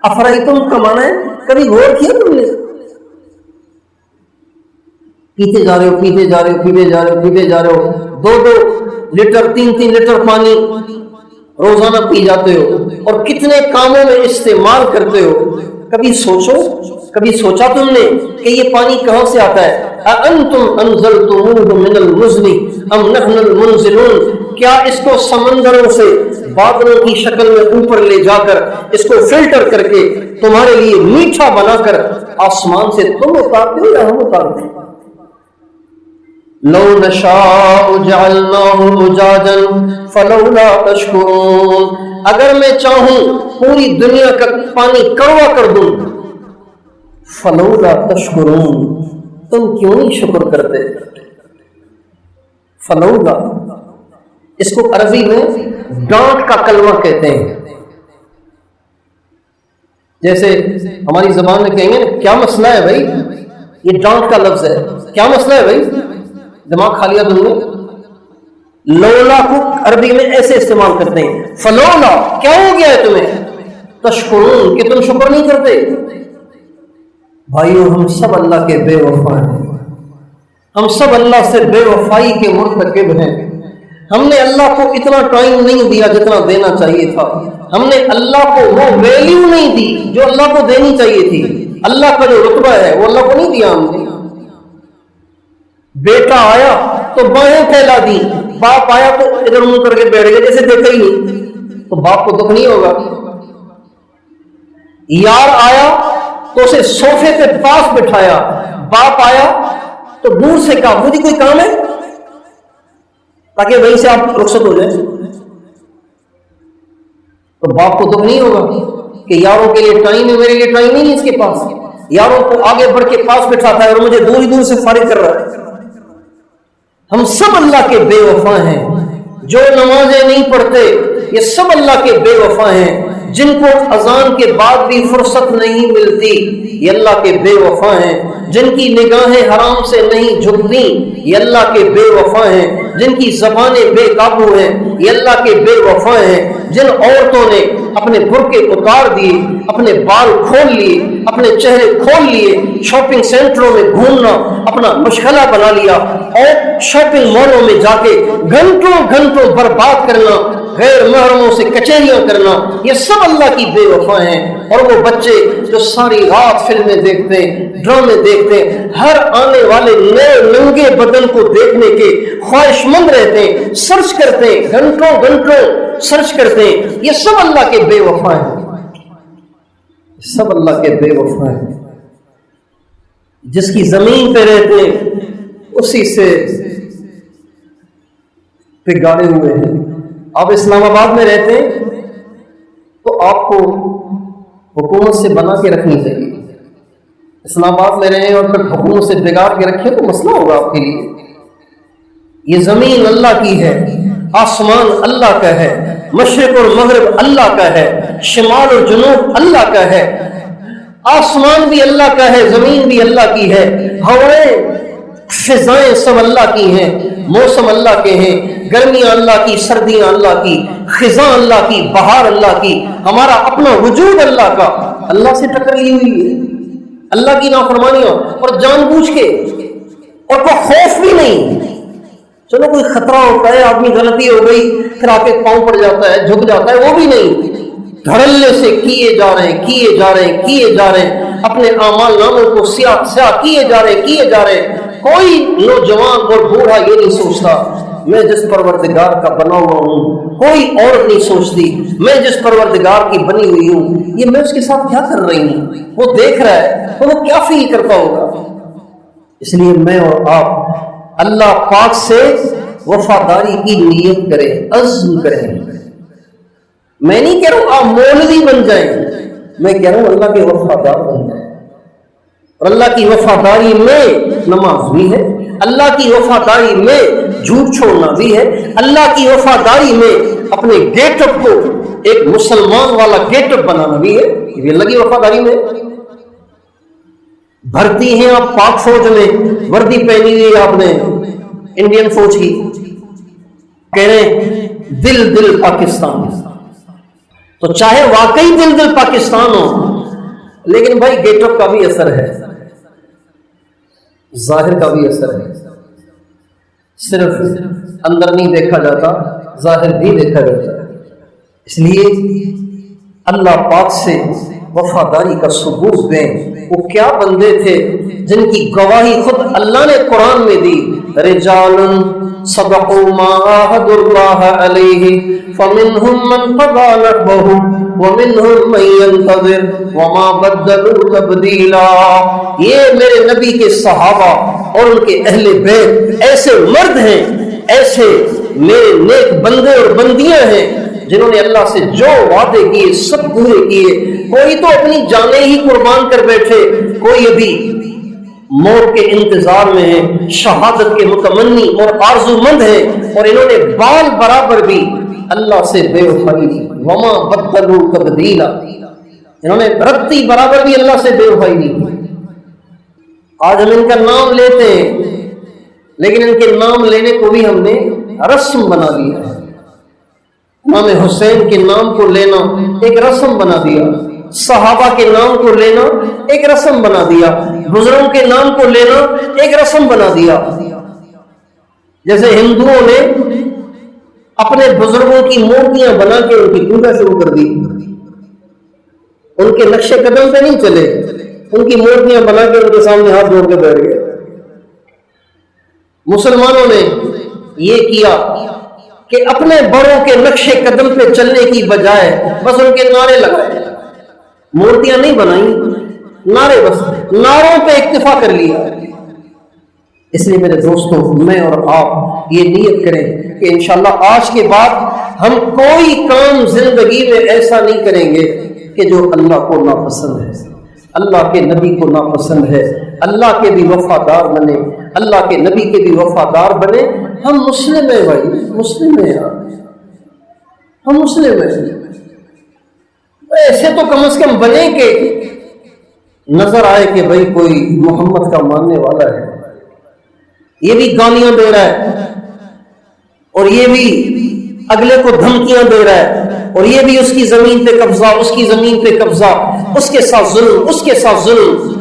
افرأیتم کا معنی ہے کبھی غور کیا تم نے؟ پیتے جا رہے ہو پیتے جا رہے ہو پیتے جا رہے ہو پیتے جا رہے ہو، 2 لیٹر 3 لیٹر پانی روزانہ پی جاتے ہو اور کتنے کاموں میں استعمال کرتے ہو، کبھی سوچا تم نے کہ یہ پانی کہاں سے آتا ہے؟ اَأَنْتُمْ أَنزَلْتُمُوهُ مِنَ الْمُزْنِ أَمْ نَحْنُ الْمُنزِلُونَ؟ کیا اس کو سمندروں سے بادلوں کی شکل میں اوپر لے جا کر اس کو فلٹر کر کے تمہارے لیے میٹھا بنا کر آسمان سے تم اتارتے ہو یا ہم اتارتے ہیں؟ لو نشاء جعلناه أجاجا فلولا تشكرون، اگر میں چاہوں پوری دنیا کا پانی کڑوا کر دوں، فلولا تشکرون، تم کیوں نہیں شکر کرتے؟ فلولا اس کو عربی میں ڈانٹ کا کلمہ کہتے ہیں، جیسے ہماری زبان میں کہیں گے کیا مسئلہ ہے بھائی، یہ ڈانٹ کا لفظ ہے، کیا مسئلہ ہے بھائی، دماغ کھا لیا تم نے؟ لولا کو عربی میں ایسے استعمال کرتے ہیں، فلولا کیا ہو گیا ہے تمہیں، تشکرون کہ تم شکر نہیں کرتے؟ بھائیو ہم سب اللہ کے بے وفا ہیں، ہم سب اللہ سے بے وفائی کے مرتکب ہیں، ہم نے اللہ کو اتنا ٹائم نہیں دیا جتنا دینا چاہیے تھا، ہم نے اللہ کو وہ ویلیو نہیں دی جو اللہ کو دینی چاہیے تھی، اللہ کا جو رتبہ ہے وہ اللہ کو نہیں دیا ہم نے۔ بیٹا آیا تو بائیں پھیلا دی، باپ آیا تو ادھر منہ کر کے بیٹھ گئے جیسے دیکھا ہی نہیں، تو باپ کو دکھ نہیں ہوگا؟ یار آیا تو اسے صوفے پہ پاس بٹھایا، باپ آیا تو دور سے کہا مجھے کوئی کام ہے تاکہ وہیں سے آپ رخصت ہو جائیں، تو باپ کو دکھ نہیں ہوگا کہ یاروں کے لیے ٹائم ہے، میرے لیے ٹائم نہیں ہے اس کے پاس، یاروں کو آگے بڑھ کے پاس بٹھاتا ہے اور مجھے دور ہی دور سے فارغ کر رہا ہے۔ ہم سب اللہ کے بے وفا ہیں، جو نمازیں نہیں پڑھتے یہ سب اللہ کے بے وفا ہیں، جن کو اذان کے بعد بھی فرصت نہیں ملتی یہ اللہ کے بے وفا ہیں، جن کی نگاہیں حرام سے نہیں جھکتی یہ اللہ کے بے وفا ہیں، جن کی زبانیں بے قابو ہیں یہ اللہ کے بے وفا ہیں، جن عورتوں نے اپنے برقعے اتار دیے، اپنے بال کھول لیے، اپنے چہرے کھول لیے، شاپنگ سینٹروں میں گھومنا اپنا مشغلہ بنا لیا اور شاپنگ مالوں میں جا کے گھنٹوں برباد کرنا، غیر محرموں سے کچہریاں کرنا، یہ سب اللہ کی بے وفا ہیں۔ اور وہ بچے جو ساری رات فلمیں دیکھتے ہیں، ڈرامے دیکھتے ہیں، ہر آنے والے نئے ننگے بدن کو دیکھنے کے خواہش مند رہتے ہیں، سرچ کرتے ہیں، گھنٹوں سرچ کرتے ہیں، یہ سب اللہ کے بے وفا ہیں، سب اللہ کے بے وفا ہیں۔ جس کی زمین پہ رہتے ہیں اسی سے بگاڑے ہوئے ہیں۔ آپ اسلام آباد میں رہتے ہیں تو آپ کو حکومت سے بنا کے رکھنی چاہیے، اسلام آباد میں رہیں اور پھر حکومت سے بگاڑ کے رکھیں تو مسئلہ ہوگا آپ کے لیے۔ یہ زمین اللہ کی ہے، آسمان اللہ کا ہے، مشرق اور مغرب اللہ کا ہے، شمال اور جنوب اللہ کا ہے، آسمان بھی اللہ کا ہے، زمین بھی اللہ کی ہے، ہوائیں فضائیں سب اللہ کی ہیں، موسم اللہ کے ہیں، گرمیاں اللہ کی، سردیاں اللہ کی، خزاں اللہ کی، بہار اللہ کی، ہمارا اپنا وجود اللہ کا، اللہ سے ٹکر لی ہوئی ہے، اللہ کی نافرمانیاں اور جان بوجھ کے، اور کوئی خوف بھی نہیں، چلو کوئی خطرہ ہوتا ہے، آدمی غلطی ہو گئی پھر آ کے پاؤں پڑ جاتا ہے، جھک جاتا ہے، وہ بھی نہیں، دھڑلے سے کیے جا رہے ہیں، اپنے اعمال ناموں کو سیاہ کیے جا رہے ہیں۔ کوئی نوجوان اور بوڑھا یہ نہیں سوچتا میں جس پروردگار کا بنا ہوا ہوں، کوئی عورت نہیں سوچتی میں جس پروردگار کی بنی ہوئی ہوں یہ میں اس کے ساتھ کیا کر رہی ہوں، وہ دیکھ رہا ہے تو وہ کیا فیل کرتا ہوگا۔ اس لیے میں اور آپ اللہ پاک سے وفاداری کی نیت کریں، عزم کریں۔ میں نہیں کہہ رہا ہوں آپ مولوی بن جائیں، میں کہہ رہا ہوں اللہ کے وفادار بن جائیں، اور اللہ کی وفاداری میں نماز بھی ہے، اللہ کی وفاداری میں جھوٹ چھوڑنا بھی ہے، اللہ کی وفاداری میں اپنے گیٹ اپ کو ایک مسلمان والا گیٹ اپ بنانا بھی ہے، یہ لگی وفاداری میں۔ بھرتی ہیں آپ پاک فوج میں، وردی پہنی ہوئی آپ نے انڈین فوج کی، کہہ رہے ہیں دل دل پاکستان، تو چاہے واقعی دل دل پاکستان ہو، لیکن بھائی گیٹ اپ کا بھی اثر ہے، ظاہر کا بھی اثر ہے، صرف اندر نہیں دیکھا جاتا، ظاہر بھی دیکھا جاتا ہے۔ اس لیے اللہ پاک سے وفاداری کا ثبوت دیں۔ وہ کیا بندے تھے جن کی گواہی خود اللہ نے قرآن میں دی، رجال صدقوا ما عاهدوا الله عليه فمنهم من قضى نحبه ومنهم من ينتظر وما بدلوا تبديلا۔ یہ میرے نبی کے صحابہ اور ان کے اہل بیت ایسے مرد ہیں، ایسے میرے نیک بندے اور بندیاں ہیں جنہوں نے اللہ سے جو وعدے کیے سب پورے کیے۔ کوئی تو اپنی جانیں ہی قربان کر بیٹھے، کوئی ابھی موت کے انتظار میں ہے، شہادت کے متمنی اور آرزو مند ہے، اور انہوں نے بال برابر بھی اللہ سے بے وفائی کی، وما بدلوا تبدیلا، انہوں نے رتی برابر بھی اللہ سے بے وفائی کی۔ آج ہم ان کا نام لیتے ہیں، لیکن ان کے نام لینے کو بھی ہم نے رسم بنا دیا ہے۔ امام حسین کے نام کو لینا ایک رسم بنا دیا، صحابہ کے نام کو لینا ایک رسم بنا دیا، بزرگوں کے نام کو لینا ایک رسم بنا دیا۔ جیسے ہندوؤں نے اپنے بزرگوں کی مورتیاں بنا کے ان کی پوجا شروع کر دی، ان کے نقش قدم پہ نہیں چلے، ان کی مورتیاں بنا کے ان کے سامنے ہاتھ جوڑ کے بیٹھ گئے۔ مسلمانوں نے یہ کیا کہ اپنے بڑوں کے نقش قدم پہ چلنے کی بجائے بس ان کے نعرے لگائے، مورتیاں نہیں بنائیں، نعرے، بس نعروں پہ اکتفا کر لیا۔ اس لیے میرے دوستوں، میں اور آپ یہ نیت کریں کہ انشاءاللہ آج کے بعد ہم کوئی کام زندگی میں ایسا نہیں کریں گے کہ جو اللہ کو ناپسند ہے، اللہ کے نبی کو ناپسند ہے۔ اللہ کے بھی وفادار بنے، اللہ کے نبی کے بھی وفادار بنے۔ ہم مسلم ہیں بھائی، مسلم ہیں یار، ہم مسلم ہیں، ایسے تو کم از کم بنے کہ نظر آئے کہ بھائی کوئی محمد کا ماننے والا ہے۔ یہ بھی گالیاں دے رہا ہے، اور یہ بھی اگلے کو دھمکیاں دے رہا ہے، اور یہ بھی اس کی زمین پہ قبضہ، اس کی زمین پہ قبضہ، اس کے ساتھ ظلم، اس کے ساتھ ظلم،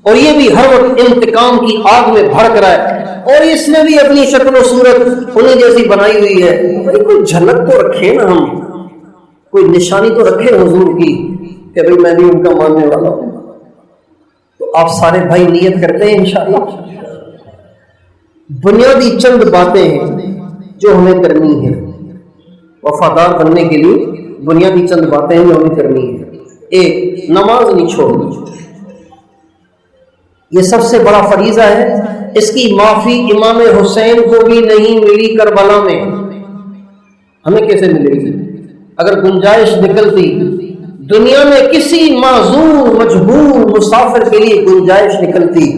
اور یہ بھی ہر وقت انتقام کی آگ میں بھڑک رہا ہے، اور اس نے بھی اپنی شکل و صورت انہیں جیسی بنائی ہوئی ہے۔ بھائی کوئی جھلک تو رکھے نا، ہم کوئی نشانی تو رکھے حضور کی کہ بھئی میں بھی ان کا ماننے والا ہوں۔ تو آپ سارے بھائی نیت کرتے ہیں انشاءاللہ۔ بنیادی چند باتیں ہیں جو ہمیں کرنی ہے وفادار بننے کے لیے، بنیادی چند باتیں ہیں جو ہمیں کرنی ہے۔ ایک، نماز نہیں چھوڑنی، یہ سب سے بڑا فریضہ ہے۔ اس کی معافی امام حسین کو بھی نہیں ملی کربلا میں، ہمیں کیسے ملے گی؟ اگر گنجائش نکلتی دنیا میں کسی معذور مجبور مسافر کے لیے گنجائش نکلتی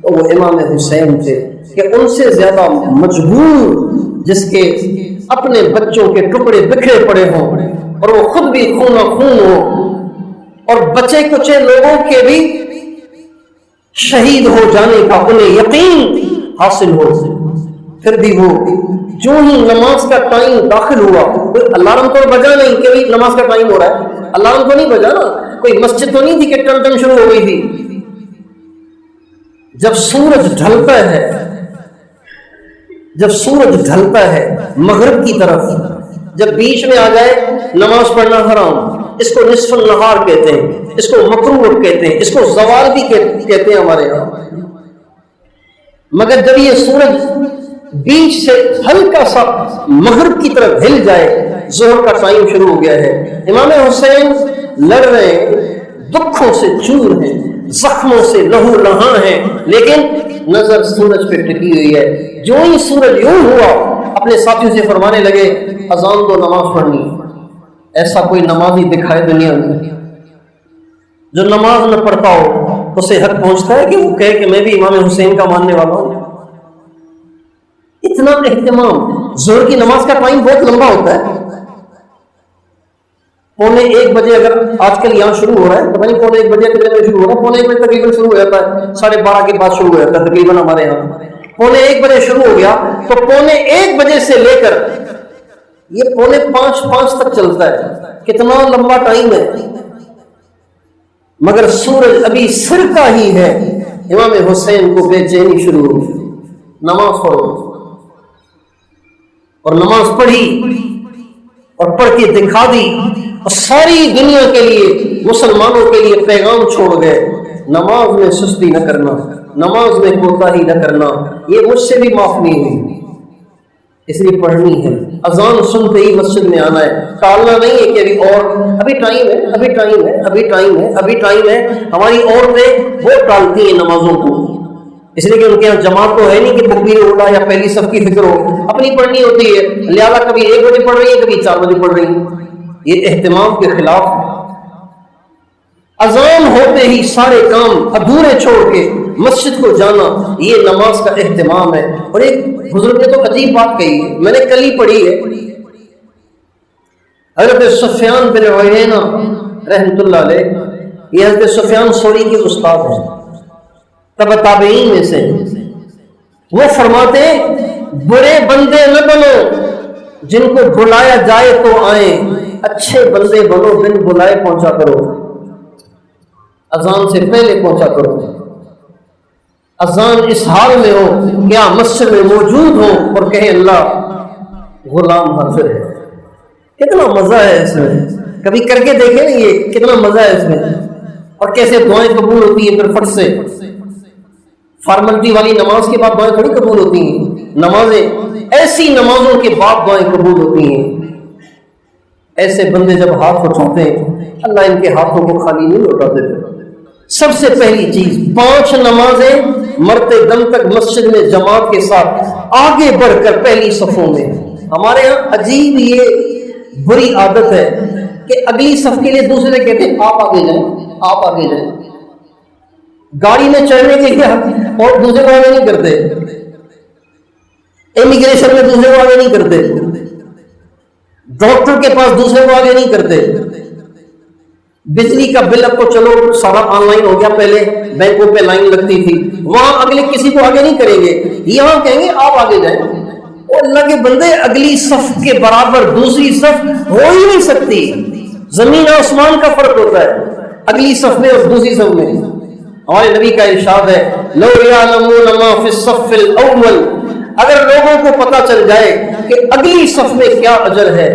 تو وہ امام حسین تھے، کہ ان سے زیادہ مجبور جس کے اپنے بچوں کے ٹکڑے بکھرے پڑے ہوں اور وہ خود بھی خون خون ہو، اور بچے کچے لوگوں کے بھی شہید ہو جانے کا انہیں یقین حاصل ہو، پھر بھی وہ جو ہی نماز کا ٹائم داخل ہوا، کوئی الارم تو بجا نہیں کہ نماز کا ٹائم ہو رہا ہے، الارم تو نہیں بجا نا، کوئی مسجد تو نہیں تھی کہ ٹن ٹن شروع ہو گئی تھی۔ جب سورج ڈھلتا ہے، جب سورج ڈھلتا ہے مغرب کی طرف، جب بیچ میں آ جائے نماز پڑھنا حرام، اس کو نصف النہار کہتے ہیں، اس کو مکروہ کہتے ہیں، اس کو زوال بھی کہتے ہیں ہمارے یہاں۔ مگر جب یہ سورج بیچ سے ہلکا سا مغرب کی طرف ہل جائے، ظہر کا ٹائم شروع ہو گیا ہے۔ امام حسین لڑ رہے ہیں، دکھوں سے چور ہیں، زخموں سے لہو لہاں ہیں، لیکن نظر سورج پہ ٹکی ہوئی ہے۔ جو ہی سورج یوں ہوا، اپنے ساتھیوں سے فرمانے لگے اذان دو، نماز پڑھنی۔ ایسا کوئی نمازی دکھائے دنیا میں جو نماز نہ پڑھتا ہو، اسے حق پہنچتا ہے کہ وہ کہے کہ میں بھی امام حسین کا ماننے والا ہوں؟ اتنا اہتمام، ظہر کی نماز کا ٹائم بہت لمبا ہوتا ہے، 1:15 اگر آج کل یہاں شروع ہو رہا ہے، پتہ نہیں 1:15 کتنے بجے شروع ہو رہا ہے، 1:15 تقریباً شروع ہو جاتا ہے، 12:30 کے بعد شروع ہو جاتا ہے تقریباً ہمارے یہاں 1:15 شروع ہو گیا تو 1:15 سے لے کر یہ 4:45 تک چلتا ہے، کتنا لمبا ٹائم ہے، مگر سورج ابھی سر کا ہی ہے، امام حسین کو بے چینی شروع ہو گئی، نماز پڑھو، اور نماز پڑھی اور پڑھ کے دکھا دی، اور ساری دنیا کے لیے مسلمانوں کے لیے پیغام چھوڑ گئے، نماز میں سستی نہ کرنا، نماز میں کوتاہی نہ کرنا، یہ مجھ سے بھی معاف نہیں ہوئی، اس لیے پڑھنی ہے، اذان سنتے ہی مسجد میں آنا ہے، ٹالنا نہیں ہے کہ ابھی ٹائم ہے، ابھی ٹائم ہے، ابھی ٹائم ہے، ابھی ٹائم ہے۔ ہماری عورتیں وہ ٹالتی ہیں نمازوں کو، اس لیے کہ ان کے یہاں جماعت تو ہے نہیں کہ تکبیر اولا یا پہلی صف کی فکر ہو، اپنی پڑھنی ہوتی ہے، لہٰذا کبھی 1 بجے پڑھ رہی ہے، کبھی 4 بجے پڑھ رہی ہے، یہ اہتمام کے خلاف ہے۔ اذان ہوتے ہی سارے کام ادھورے چھوڑ کے مسجد کو جانا، یہ نماز کا اہتمام ہے۔ اور ایک بزرگ نے تو عجیب بات کہی ہے، میں نے کل ہی پڑھی ہے، حضرت سفیان بن عیینہ رحمۃ اللہ علیہ، یہ حضرت سفیان ثوری کے استاد ہیں، تبع تابعین میں سے، وہ فرماتے برے بندے نہ بنو جن کو بلایا جائے تو آئیں، اچھے بندے بنو بن بلائے پہنچا کرو، اذان سے پہلے پہنچا کرو، اذان اس حال میں ہو کیا مسجد میں موجود ہو اور کہیں اللہ غلام حاضر ہے۔ کتنا مزہ ہے اس میں، کبھی کر کے دیکھیں نا، یہ کتنا مزہ ہے اس میں، اور کیسے دعائیں قبول ہوتی ہیں۔ پھر فٹ سے فارملٹی والی نماز کے بعد دعائیں تھوڑی قبول ہوتی ہیں، نمازیں ایسی نمازوں کے بعد دعائیں قبول ہوتی ہیں۔ ایسے بندے جب ہاتھ اٹھاتے ہیں اللہ ان کے ہاتھوں کو خالی نہیں لوٹاتے۔ سب سے پہلی چیز 5 نمازیں مرتے دم تک مسجد میں جماعت کے ساتھ آگے بڑھ کر پہلی صفوں میں۔ ہمارے ہاں عجیب یہ بری عادت ہے کہ اگلی صف کے لیے دوسرے کہتے ہیں آپ آگے جائیں، آپ آگے جائیں، گاڑی میں چڑھنے کے لیے اور دوسرے کو آگے نہیں کرتے، امیگریشن میں دوسرے کو آگے نہیں کرتے، ڈاکٹر کے پاس دوسرے کو آگے نہیں کرتے، بجلی کا بل اب تو چلو سارا آن لائن ہو گیا، پہلے بینکوں پہ لائن لگتی تھی، وہاں اگلے کسی کو آگے نہیں کریں گے، یہاں کہیں گے آپ آگے جائیں۔ اور اللہ کے بندے اگلی صف کے برابر دوسری صف ہو ہی نہیں سکتی، زمین آسمان کا فرق ہوتا ہے اگلی صف میں اور دوسری صف میں۔ ہمارے نبی کا ارشاد ہے لو یعلمون ما فی الصف الاول، اگر لوگوں کو پتہ چل جائے کہ اگلی صف میں کیا اجر ہے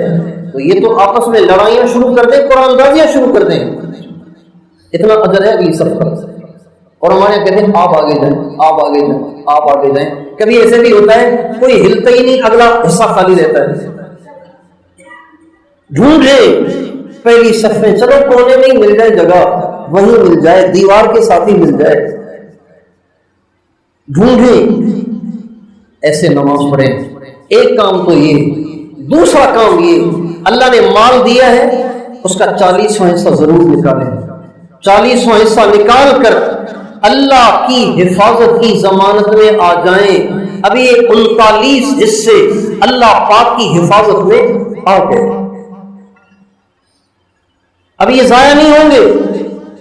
تو یہ تو آپس میں لڑائیاں شروع کر دیں، قرآن دازیاں شروع کر دیں، اتنا اجر ہے اگلی صف پر۔ اور ہمارے کہتے ہیں آپ آگے جائیں، آپ آگے جائیں، آپ آگے جائیں۔ کبھی ایسے بھی ہوتا ہے کوئی ہلتا ہی نہیں، اگلا حصہ خالی رہتا ہے، ڈھونڈے پہلی صف میں، چلو کونے میں ہی مل جائے جگہ، وہیں مل جائے، دیوار کے ساتھ ہی مل جائے، ڈھونڈے ایسے نماز پڑھیں۔ ایک کام تو یہ، دوسرا کام یہ، اللہ نے مال دیا ہے اس کا 40واں حصہ ضرور نکالیں، 40واں حصہ نکال کر اللہ کی حفاظت کی ضمانت میں آ جائیں۔ ابھی 39 حصے اللہ پاک کی حفاظت میں آ گئے، اب یہ ضائع نہیں ہوں گے۔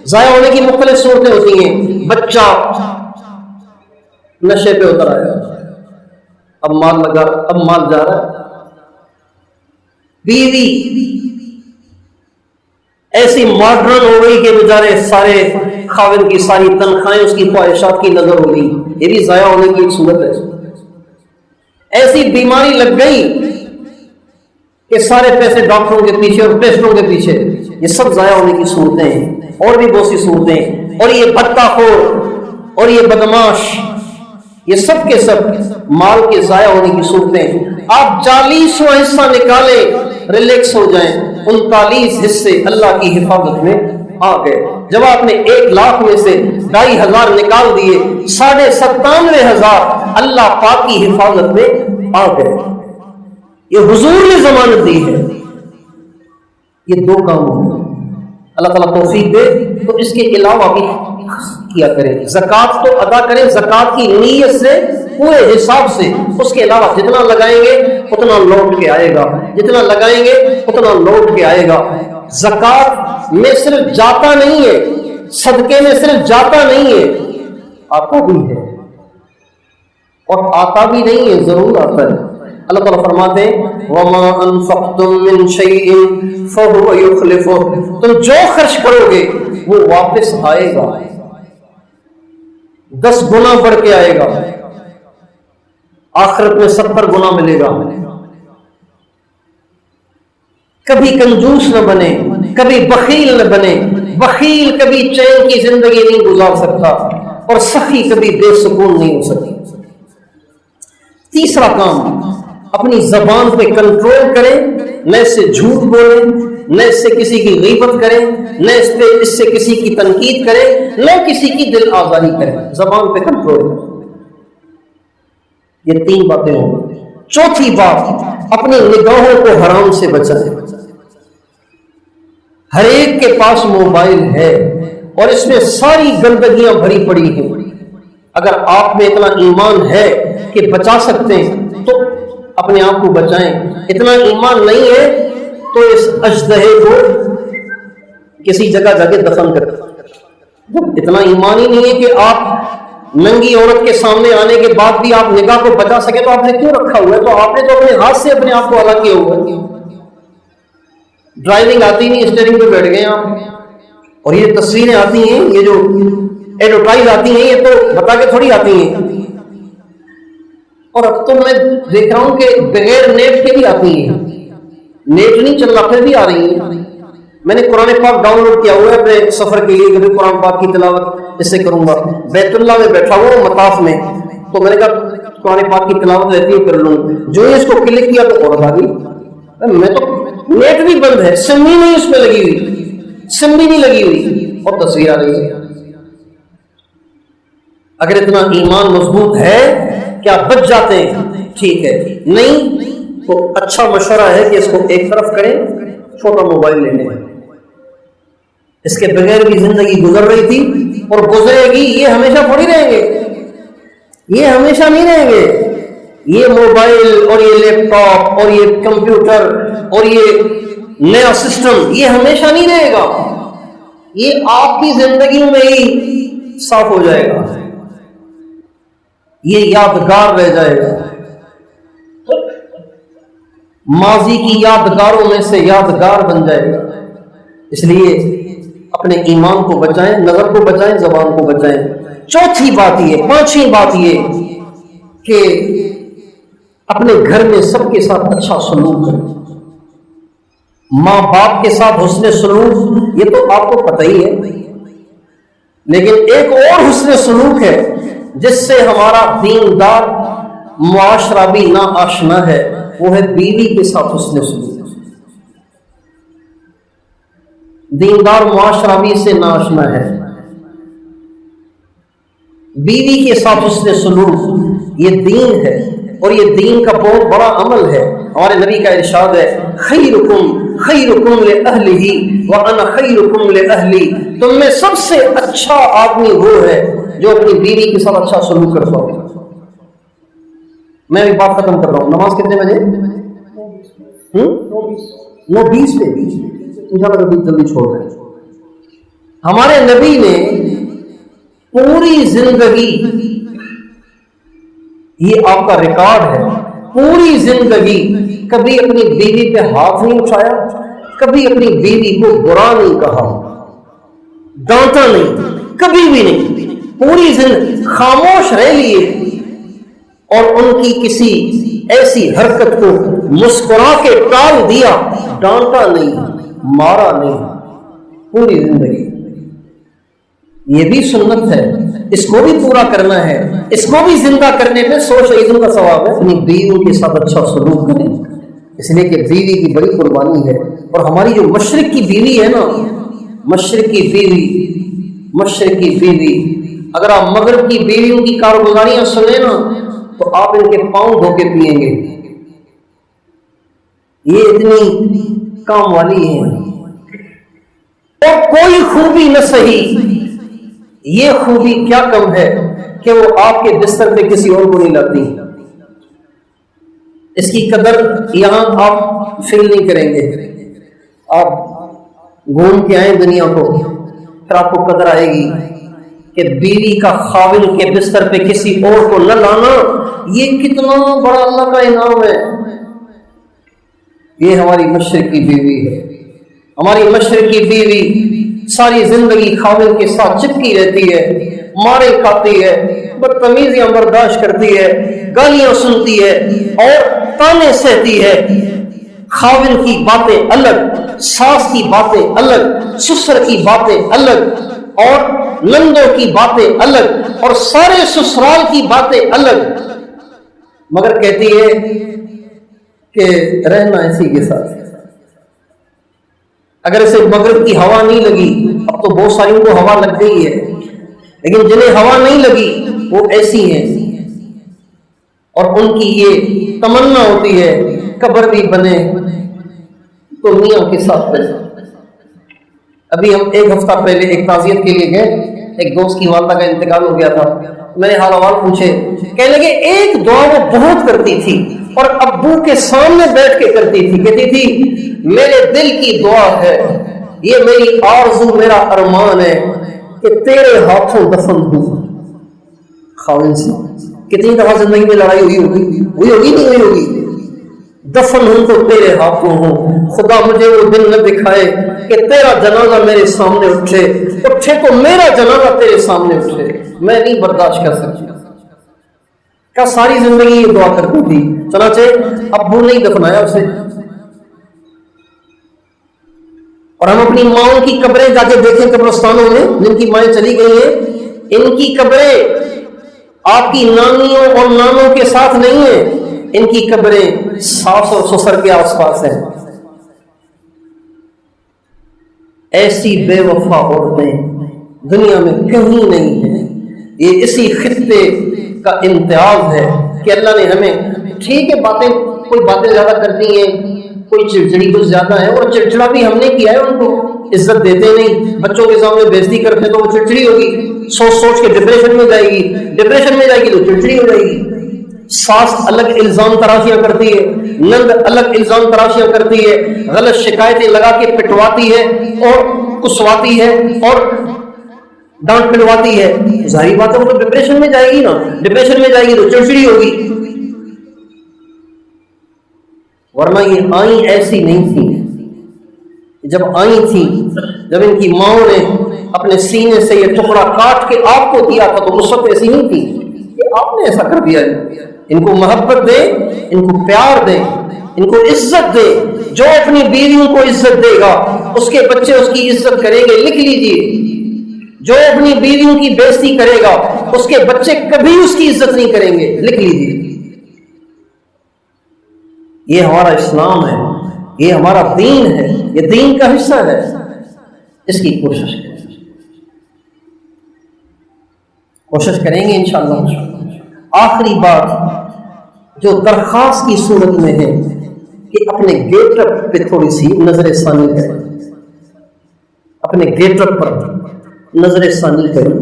ضائع ہونے کی مختلف صورتیں ہوتی ہیں، بچہ نشے پہ اتر آیا، اب مال لگا، اب مال جا رہا ہے، بیوی ایسی ماڈرن ہو گئی کہ بیچارے سارے خاوند کی ساری تنخواہیں اس کی خواہشات کی نظر ہو گئی، یہ بھی ضائع ہونے کی ایک صورت ہے۔ ایسی بیماری لگ گئی کہ سارے پیسے ڈاکٹروں کے پیچھے اور ٹیسٹوں کے پیچھے، یہ سب ضائع ہونے کی صورتیں ہیں، اور بھی بہت سی صورتیں، اور یہ بھٹا خور اور یہ بدماش، یہ سب کے سب مال کے ضائع ہونے کی صورتیں۔ آپ 40واں حصہ نکالیں، ریلیکس ہو جائیں، 39 حصے اللہ کی حفاظت میں آ گئے۔ جب آپ نے 1 لاکھ میں سے 2,500 نکال دیے، 97,500 اللہ پاک کی حفاظت میں آ گئے۔ یہ حضور نے ضمانت دی ہے۔ یہ 2 کام ہوں گے، اللہ تعالیٰ توفیق دے. تو اس کے علاوہ بھی کیا کریں. زکوٰۃ تو ادا کریں زکوٰۃ کی نیت سے پورے حساب سے. اس کے علاوہ جتنا لگائیں گے اتنا لوٹ کے آئے گا, جتنا لگائیں گے اتنا لوٹ کے آئے گا. زکوٰۃ میں صرف جاتا نہیں ہے, صدقے میں صرف جاتا نہیں ہے, آتا بھی ہے اور آتا بھی نہیں ہے, ضرور آتا ہے. اللہ تعالیٰ فرماتے ہیں وَمَا أَنفَقْتُم مِّن شَيْءٍ فَهُوَ يُخْلِفُهُ, تم جو خرچ کرو گے وہ واپس آئے گا, 10 گنا بڑھ کے آئے گا, آخرت میں 70 گنا ملے گا. کبھی کنجوس نہ بنے, کبھی بخیل نہ بنے. بخیل کبھی چین کی زندگی نہیں گزار سکتا اور سخی کبھی بے سکون نہیں ہو سکتی. تیسرا کام, اپنی زبان پہ کنٹرول کریں, نہ اس سے جھوٹ بولیں, نہ اس سے کسی کی غیبت کریں, نہ اس سے کسی کی تنقید کریں, نہ کسی کی دل آزاری کریں. زبان پہ کنٹرول کریں. یہ 3 باتیں ہوں. چوتھی بات, اپنی نگاہوں کو حرام سے بچائیں. ہر ایک کے پاس موبائل ہے اور اس میں ساری گندگیاں بھری پڑی ہیں. اگر آپ میں اتنا ایمان ہے کہ بچا سکتے ہیں تو اپنے آپ کو بچائیں. اتنا ایمان نہیں ہے تو اس اژدہے کو کسی جگہ جا کے دفن کریں. اتنا ایمان ہی نہیں ہے کہ آپ ننگی عورت کے سامنے آنے کے بعد بھی آپ نگاہ کو بچا سکے تو آپ نے کیوں رکھا ہوا ہے؟ تو آپ نے تو اپنے ہاتھ سے اپنے آپ کو الگ کیا ہوا ہے. ڈرائیونگ آتی نہیں, اسٹیئرنگ پہ بیٹھ گئے آپ, اور یہ تصویریں آتی ہیں, یہ جو ایڈورٹائز آتی ہیں, یہ تو بتا کے تھوڑی آتی ہیں. اور اب تو میں دیکھ رہا ہوں کہ بغیر نیٹ کے بھی آتی ہیں. نیٹ نہیں چل رہا پھر بھی آ رہی ہیں. میں نے قرآن پاک ڈاؤن لوڈ کیا ہوا ہے اپنے سفر کے لیے کہ قرآن پاک کی تلاوت اس سے کروں گا. بیت اللہ میں بیٹھا ہوا ہوں مطاف میں, تو میں نے کہا قرآن پاک کی تلاوت رہتی ہے کر لوں. جو ہی اس کو کلک کیا تو اور آ گئی. میں تو نیٹ بھی بند ہے, سم بھی نہیں اس میں لگی ہوئی, سم بھی نہیں لگی ہوئی اور تصویر آ رہی ہے. اگر اتنا ایمان مضبوط ہے کیا بچ جاتے ہیں ٹھیک ہے, نہیں تو اچھا مشورہ ہے کہ اس کو ایک طرف کریں, چھوٹا موبائل لینے میں. اس کے بغیر بھی زندگی گزر رہی تھی اور گزرے گی. یہ ہمیشہ تھوڑی رہیں گے, یہ ہمیشہ نہیں رہیں گے. یہ موبائل اور یہ لیپ ٹاپ اور یہ کمپیوٹر اور یہ نیا سسٹم یہ ہمیشہ نہیں رہے گا. یہ آپ کی زندگی میں ہی صاف ہو جائے گا, یہ یادگار رہ جائے گا. ماضی کی یادگاروں میں سے یادگار بن جائے گا. اس لیے اپنے ایمان کو بچائیں, نظر کو بچائیں, زبان کو بچائیں. چوتھی بات یہ, پانچویں بات یہ کہ اپنے گھر میں سب کے ساتھ اچھا سلوک کریں. ماں باپ کے ساتھ حسن سلوک یہ تو آپ کو پتہ ہی ہے, لیکن ایک اور حسن سلوک ہے جس سے ہمارا دیندار معاشرہ بھی نا آشنا ہے, وہ ہے بیوی کے ساتھ حسن سلوک. دیندار معاشرہ بھی اس سے نا آشنا ہے. بیوی کے ساتھ حسن سلوک یہ دین ہے اور یہ دین کا بہت بڑا عمل ہے. ہمارے نبی کا ارشاد ہے خیرکم خیرکم لأہلہ وانا خیرکم لأہلی, تم میں سب سے اچھا آدمی وہ ہے جو اپنی بیوی کے ساتھ اچھا سلوک کرتا ہو. میں ابھی بات ختم کر رہا ہوں. نماز کتنے بجے؟ 9:20 پہ. انشاءاللہ کبھی جلدی چھوڑ رہے ہیں. ہمارے نبی نے پوری زندگی, یہ آپ کا ریکارڈ ہے, پوری زندگی کبھی اپنی بیوی پہ ہاتھ نہیں اٹھایا, کبھی اپنی بیوی کو برا نہیں کہا, ڈانٹا نہیں, کبھی بھی نہیں. پوری زندگی خاموش رہ لیے اور ان کی کسی ایسی حرکت کو مسکرا کے ٹال دیا, ڈانٹا نہیں, مارا نہیں, پوری زندگی. یہ بھی سنت ہے, اس کو بھی پورا کرنا ہے, اس کو بھی زندہ کرنے میں 100 شہیدوں کا ثواب ہے. اپنی بیویوں کے ساتھ اچھا سلوک کریں, اس لیے کہ بیوی کی بڑی قربانی ہے. اور ہماری جو مشرق کی بیوی ہے نا, مشرق کی بیوی, اگر آپ مغرب کی بیویوں کی کارگزاریاں سنیں نا تو آپ ان کے پاؤں دھو کے پیئیں گے. یہ اتنی کام والی ہیں. اور کوئی خوبی نہ سہی، یہ خوبی کیا کم ہے کہ وہ آپ کے بستر پہ کسی اور کو نہیں لاتی۔ اس کی قدر یہاں آپ فیل نہیں کریں گے، آپ گھوم کے آئیں دنیا کو، پھر آپ کو قدر آئے گی کہ بیوی کا خاوند کے بستر پہ کسی اور کو نہ لانا یہ کتنا بڑا اللہ کا انعام ہے۔ یہ ہماری مشرقی بیوی ہے، ہماری مشرقی بیوی ساری زندگی خاوند کے ساتھ چپکی رہتی ہے، مارے کھاتی ہے، بدتمیزیاں برداشت کرتی ہے، گالیاں سنتی ہے اور تانے سہتی ہے۔ خاوند کی باتیں الگ، ساس کی باتیں الگ، سسر کی باتیں الگ، اور نندوں کی باتیں الگ، اور سارے سسرال کی باتیں الگ، مگر کہتی ہے کہ رہنا اسی کے ساتھ۔ اگر اسے مغرب کی ہوا نہیں لگی، اب تو بہت ساری کو ہوا لگ گئی ہے، لیکن جنہیں ہوا نہیں لگی وہ ایسی ہیں، اور ان کی یہ تمنا ہوتی ہے قبر بھی بنے تو میاں کے ساتھ بنے۔ ابھی ہم ایک ہفتہ پہلے ایک تعزیت کے لیے گئے، ایک دوست کی والدہ کا انتقال ہو گیا تھا، میں نے حال احوال پوچھے، کہنے لگے ایک دعا وہ بہت کرتی تھی اور ابو کے سامنے بیٹھ کے کرتی تھی، کہتی تھی میرے دل کی دعا ہے، یہ میری آرزو، میرا ارمان ہے کہ تیرے ہاتھوں دفن ہوں۔ خاوند سے کتنی دفعہ زندگی میں لڑائی ہوئی ہوگی نہیں ہوئی ہوگی، دفن ہوں تو تیرے ہاتھوں ہوں، خدا مجھے وہ دن نہ دکھائے کہ تیرا جنازہ میرے سامنے اٹھے تو میرا جنازہ تیرے سامنے اٹھے، میں نہیں برداشت کر سکتی۔ کیا ساری زندگی یہ دعا کرتی تھی، چنانچہ ابو نہیں دفنایا اسے، اور ہم اپنی ماؤں کی قبریں جا کے دیکھیں قبرستانوں میں جن کی مائیں چلی گئی ہیں، ان کی قبریں آپ کی نانیوں اور نانوں کے ساتھ نہیں ہیں، ان کی قبریں ساس اور سسر کے آس پاس ہیں۔ ایسی بے وفا عورتیں دنیا میں کہیں نہیں ہیں، یہ اسی خطے کا امتیاز ہے کہ اللہ نے ہمیں، ٹھیک ہے باتیں، کوئی باتیں زیادہ کرتی ہیں، کوئی چڑچڑی کچھ زیادہ ہے، اور چڑچڑا بھی ہم نے کیا ہے، ان کو عزت دیتے نہیں، بچوں کے سامنے بےزتی کرتے تو وہ چڑچڑی ہوگی، سوچ کے ڈپریشن میں جائے گی تو چڑچڑی ہو جائے گی۔ ساس الگ الزام تراشیاں کرتی ہے، نند الگ الزام تراشیاں کرتی ہے، غلط شکایتیں لگا کے پٹواتی ہے اور کسواتی ہے اور ڈانٹ پٹواتی ہے، ظاہری بات ہے وہ تو ڈپریشن میں جائے گی نا، ڈپریشن میں جائے گی تو چڑچڑی ہوگی۔ ورنہ یہ آئیں ایسی نہیں تھی، جب آئی تھی، جب ان کی ماؤں نے اپنے سینے سے یہ ٹکڑا کاٹ کے آپ کو دیا تھا تو اس وقت ایسی نہیں تھی کہ آپ نے ایسا کر دیا ہے۔ ان کو محبت دے، ان کو پیار دے، ان کو عزت دے، جو اپنی بیویوں کو عزت دے گا اس کے بچے اس کی عزت کریں گے، لکھ لیجئے، جو اپنی بیویوں کی بے عزتی کرے گا اس کے بچے کبھی اس کی عزت نہیں کریں گے، لکھ لیجئے۔ یہ ہمارا اسلام ہے، یہ ہمارا دین ہے، یہ دین کا حصہ ہے، اس کی کوشش کریں گے انشاءاللہ۔ آخری بات جو درخواست کی صورت میں ہے کہ اپنے گیٹ اپ پہ تھوڑی سی نظر ثانی کریں، اپنے گیٹ اپ پر نظر ثانی کریں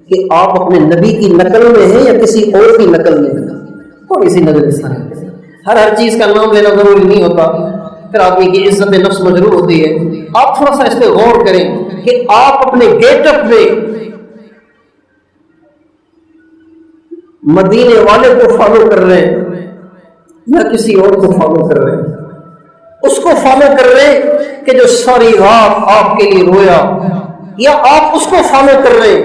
کہ آپ اپنے نبی کی نقل میں ہیں یا کسی اور کی نقل میں ہیں، تھوڑی سی نظر ثانی کریں۔ ہر چیز کا نام لینا ضروری نہیں ہوتا، پھر آدمی کی عزت نفس مجروح ہوتی ہے۔ آپ تھوڑا سا اس پہ غور کریں کہ آپ اپنے گیٹ اپ میں مدینے والے کو فالو کر رہے ہیں یا کسی اور کو فالو کر رہے ہیں۔ اس کو فالو کر رہے ہیں کہ جو ساری رات آپ کے لیے رویا، یا آپ اس کو فالو کر رہے ہیں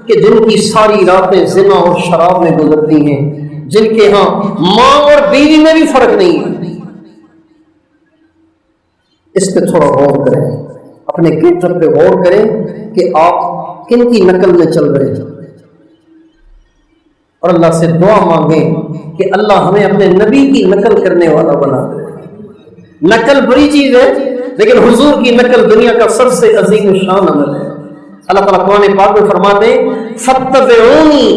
کہ جن کی ساری راتیں زنا اور شراب میں گزرتی ہیں، جن کے ہاں ماں اور بیوی میں بھی فرق نہیں ہے۔ اس پہ تھوڑا غور کریں، اپنے گیٹ اپ پہ غور کریں کہ آپ کن کی نقل میں چل رہے ہیں، اور اللہ سے دعا مانگیں کہ اللہ ہمیں اپنے نبی کی نقل کرنے والا بنا دے۔ نقل بری چیز ہے، لیکن حضور کی نقل دنیا کا سب سے عظیم شان عمل ہے۔ اللہ تعالیٰ قرآن پاک میں فرماتے ہیں فَاتَّبِعُونِی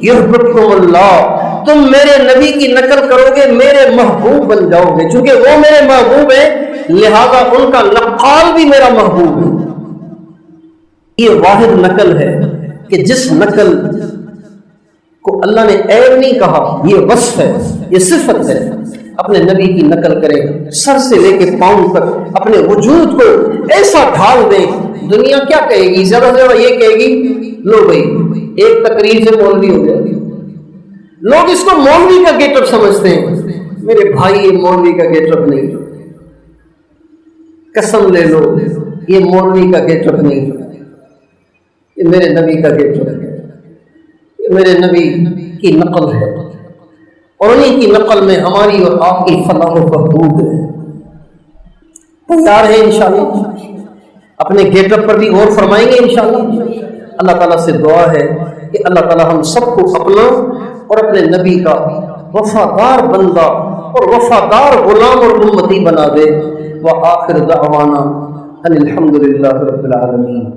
یُحْبِبْکُمُ اللہ، تم میرے نبی کی نقل کرو گے میرے محبوب بن جاؤ گے، چونکہ وہ میرے محبوب ہیں لہذا ان کا نقال بھی میرا محبوب ہے۔ یہ واحد نقل ہے کہ جس نقل کو اللہ نے عیب نہیں کہا، یہ وصف ہے، یہ صفت ہے، اپنے نبی کی نقل کریں، سر سے لے کے پاؤں تک اپنے وجود کو ایسا ڈھال دیں، دنیا کیا کہے گی؟ زیادہ سے زیادہ یہ کہے گی لو بھائی ایک تقریر سے مولوی ہو گیا۔ لوگ اس کو مولوی کا گیٹ اپ سمجھتے ہیں، میرے بھائی یہ مولوی کا گیٹ اپ نہیں، قسم لے لو یہ مولوی کا گیٹ اپ نہیں، یہ میرے نبی کا گیٹ اپ ہے، یہ میرے نبی کی نقل ہے، اور انہیں کی نقل میں ہماری اور آپ کی فلاح و بہبود ہے۔ تیار ہے انشاءاللہ؟ اپنے گیٹ اپ پر بھی غور فرمائیں گے انشاءاللہ۔ اللہ تعالیٰ سے دعا ہے کہ اللہ تعالیٰ ہم سب کو اپنا اور اپنے نبی کا وفادار بندہ اور وفادار غلام اور امتی بنا دے۔ وآخر دعوانا ان الحمد للہ رب العالمین۔